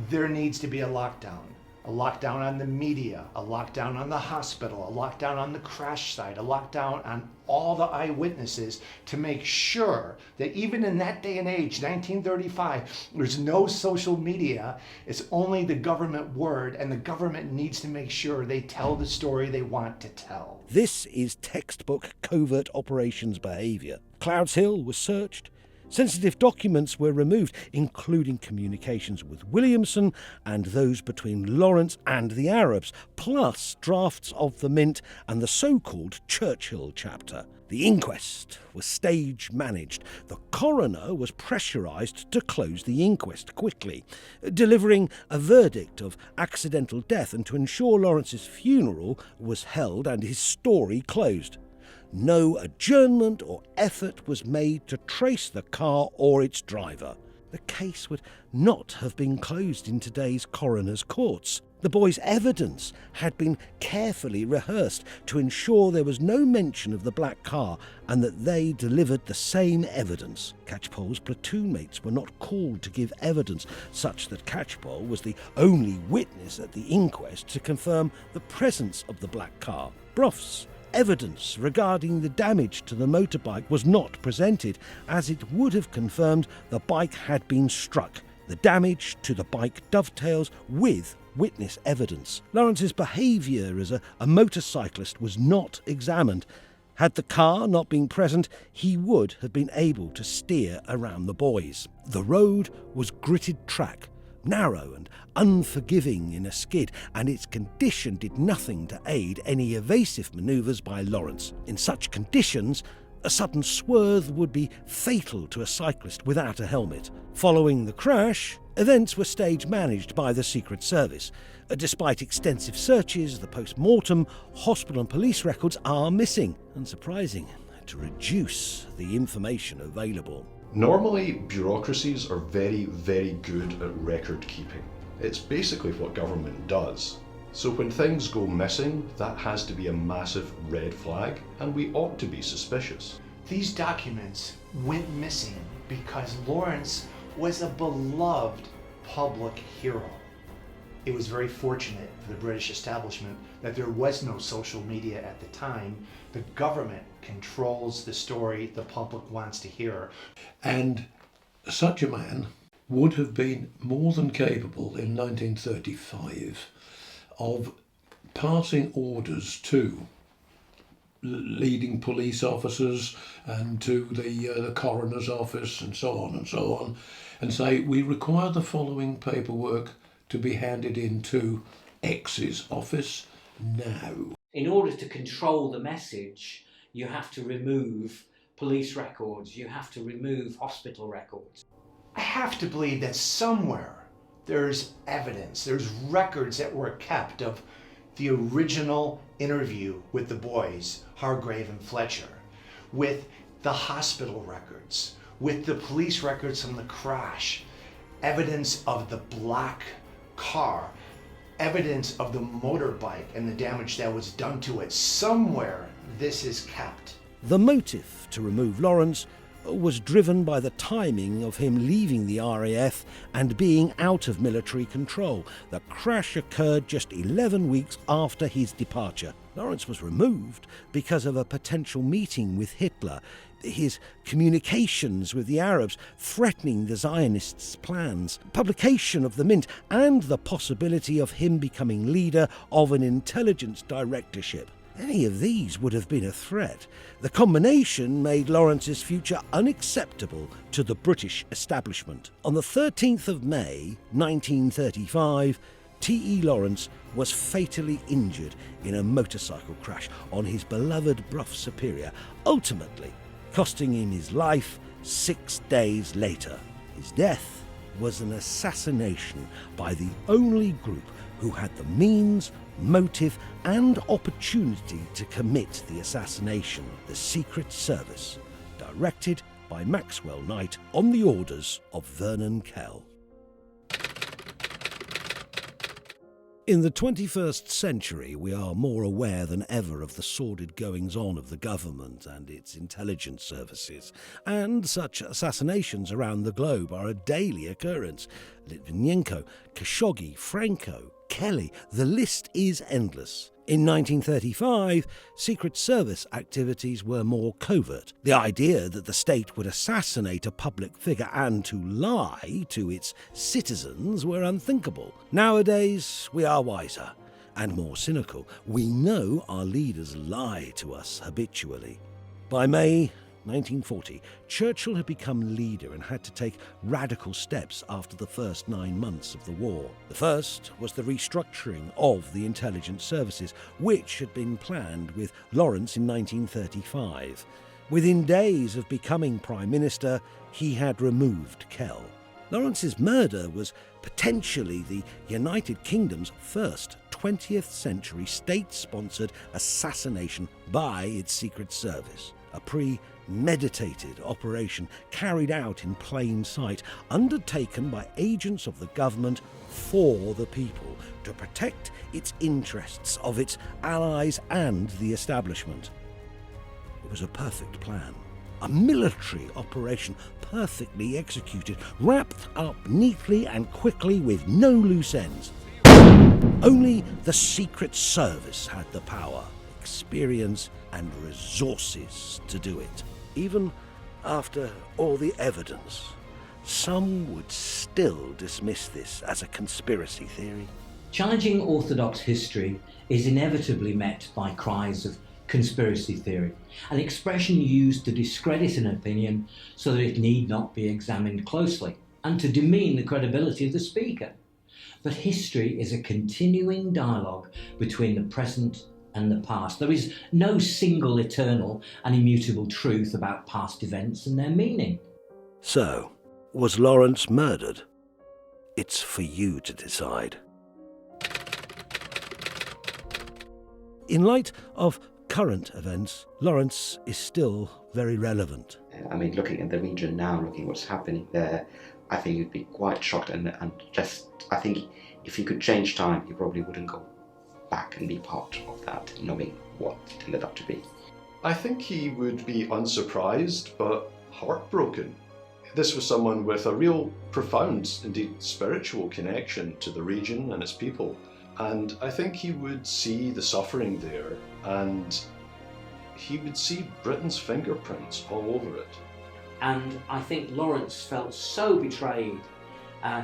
there needs to be a lockdown. A lockdown on the media, a lockdown on the hospital, a lockdown on the crash site, a lockdown on all the eyewitnesses to make sure that even in that day and age, 1935, there's no social media. It's only the government word, and the government needs to make sure they tell the story they want to tell. This is textbook covert operations behaviour. Clouds Hill was searched. Sensitive documents were removed, including communications with Williamson and those between Lawrence and the Arabs, plus drafts of the Mint and the so-called Churchill chapter. The inquest was stage managed. The coroner was pressurised to close the inquest quickly, delivering a verdict of accidental death and to ensure Lawrence's funeral was held and his story closed. no adjournment or effort was made to trace the car or its driver. The case would not have been closed in today's coroner's courts. The boys' evidence had been carefully rehearsed to ensure there was no mention of the black car and that they delivered the same evidence. Catchpole's platoon mates were not called to give evidence, such that Catchpole was the only witness at the inquest to confirm the presence of the black car. Bruff's evidence regarding the damage to the motorbike was not presented, as it would have confirmed the bike had been struck. The damage to the bike dovetails with witness evidence. Lawrence's behaviour as a motorcyclist was not examined. Had the car not been present, he would have been able to steer around the boys. The road was gritted track, narrow and unforgiving in a skid, and its condition did nothing to aid any evasive manoeuvres by Lawrence. In such conditions, a sudden swerve would be fatal to a cyclist without a helmet. Following the crash, events were stage managed by the Secret Service. Despite extensive searches, the post-mortem, hospital and police records are missing, unsurprising, to reduce the information available. Normally, bureaucracies are very, very good at record keeping. It's basically what government does. So when things go missing, that has to be a massive red flag, and we ought to be suspicious. These documents went missing because Lawrence was a beloved public hero. It was very fortunate for the British establishment that there was no social media at the time. The government controls the story the public wants to hear. And such a man would have been more than capable in 1935 of passing orders to leading police officers and to the coroner's office and so on, and say, we require the following paperwork to be handed in to X's office now. In order to control the message, you have to remove police records, you have to remove hospital records. I have to believe that somewhere there's evidence, there's records that were kept of the original interview with the boys, Hargrave and Fletcher, with the hospital records, with the police records from the crash, evidence of the black car, evidence of the motorbike and the damage that was done to it. Somewhere this is kept. The motive to remove Lawrence was driven by the timing of him leaving the RAF and being out of military control. The crash occurred just 11 weeks after his departure. Lawrence was removed because of a potential meeting with Hitler, his communications with the Arabs threatening the Zionists' plans, publication of the Mint, and the possibility of him becoming leader of an intelligence directorship. Any of these would have been a threat. The combination made Lawrence's future unacceptable to the British establishment. On the 13th of May, 1935, T.E. Lawrence was fatally injured in a motorcycle crash on his beloved Brough Superior, ultimately costing him his life 6 days later. His death was an assassination by the only group who had the means, motive and opportunity to commit the assassination, the Secret Service, directed by Maxwell Knight on the orders of Vernon Kell. In the 21st century, we are more aware than ever of the sordid goings-on of the government and its intelligence services, and such assassinations around the globe are a daily occurrence. Litvinenko, Khashoggi, Franco, Kelly, the list is endless. In 1935, Secret Service activities were more covert. The idea that the state would assassinate a public figure and to lie to its citizens were unthinkable. Nowadays, we are wiser and more cynical. We know our leaders lie to us habitually. By May 1940, Churchill had become leader and had to take radical steps after the first 9 months of the war. The first was the restructuring of the intelligence services, which had been planned with Lawrence in 1935. Within days of becoming Prime Minister, he had removed Kell. Lawrence's murder was potentially the United Kingdom's first 20th century state-sponsored assassination by its Secret Service, a premeditated operation carried out in plain sight, undertaken by agents of the government for the people, to protect its interests of its allies and the establishment. It was a perfect plan. A military operation perfectly executed, wrapped up neatly and quickly with no loose ends. Only the Secret Service had the power, experience and resources to do it. Even after all the evidence, some would still dismiss this as a conspiracy theory. Challenging orthodox history is inevitably met by cries of conspiracy theory, an expression used to discredit an opinion so that it need not be examined closely and to demean the credibility of the speaker. But history is a continuing dialogue between the present and the past. There is no single eternal and immutable truth about past events and their meaning. So, was Lawrence murdered? It's for you to decide. In light of current events, Lawrence is still very relevant. I mean, looking at the region now, looking what's happening there, I think you'd be quite shocked and just, I think if you could change time, you probably wouldn't go back and be part of that, knowing what it ended up to be. I think he would be unsurprised, but heartbroken. This was someone with a real profound, indeed spiritual connection to the region and its people. And I think he would see the suffering there, and he would see Britain's fingerprints all over it. And I think Lawrence felt so betrayed,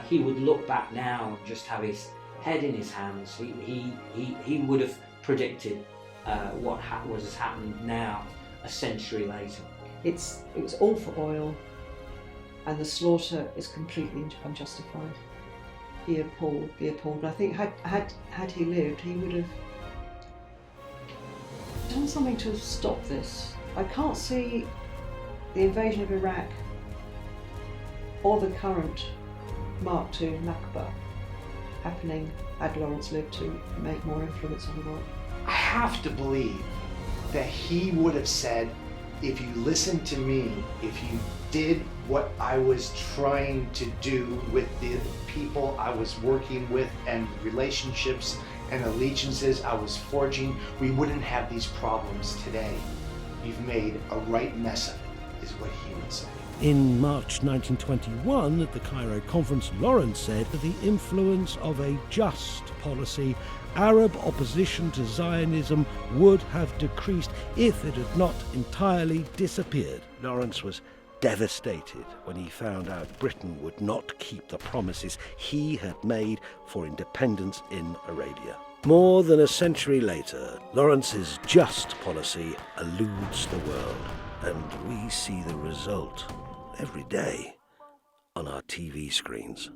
he would look back now and just have his head in his hands. He would have predicted what has happened now, a century later. It was all for oil, and the slaughter is completely unjustified. Be appalled. But I think had he lived, he would have done something to stop this. I can't see the invasion of Iraq or the current Mark II Nakba happening had Lawrence lived to make more influence on the world. I have to believe that he would have said, if you listened to me, if you did what I was trying to do with the people I was working with and relationships and allegiances I was forging, we wouldn't have these problems today. You've made a right mess of it, is what he would say. In March 1921, at the Cairo conference, Lawrence said that the influence of a just policy, Arab opposition to Zionism would have decreased if it had not entirely disappeared. Lawrence was devastated when he found out Britain would not keep the promises he had made for independence in Arabia. More than a century later, Lawrence's just policy eludes the world, and we see the result every day on our TV screens.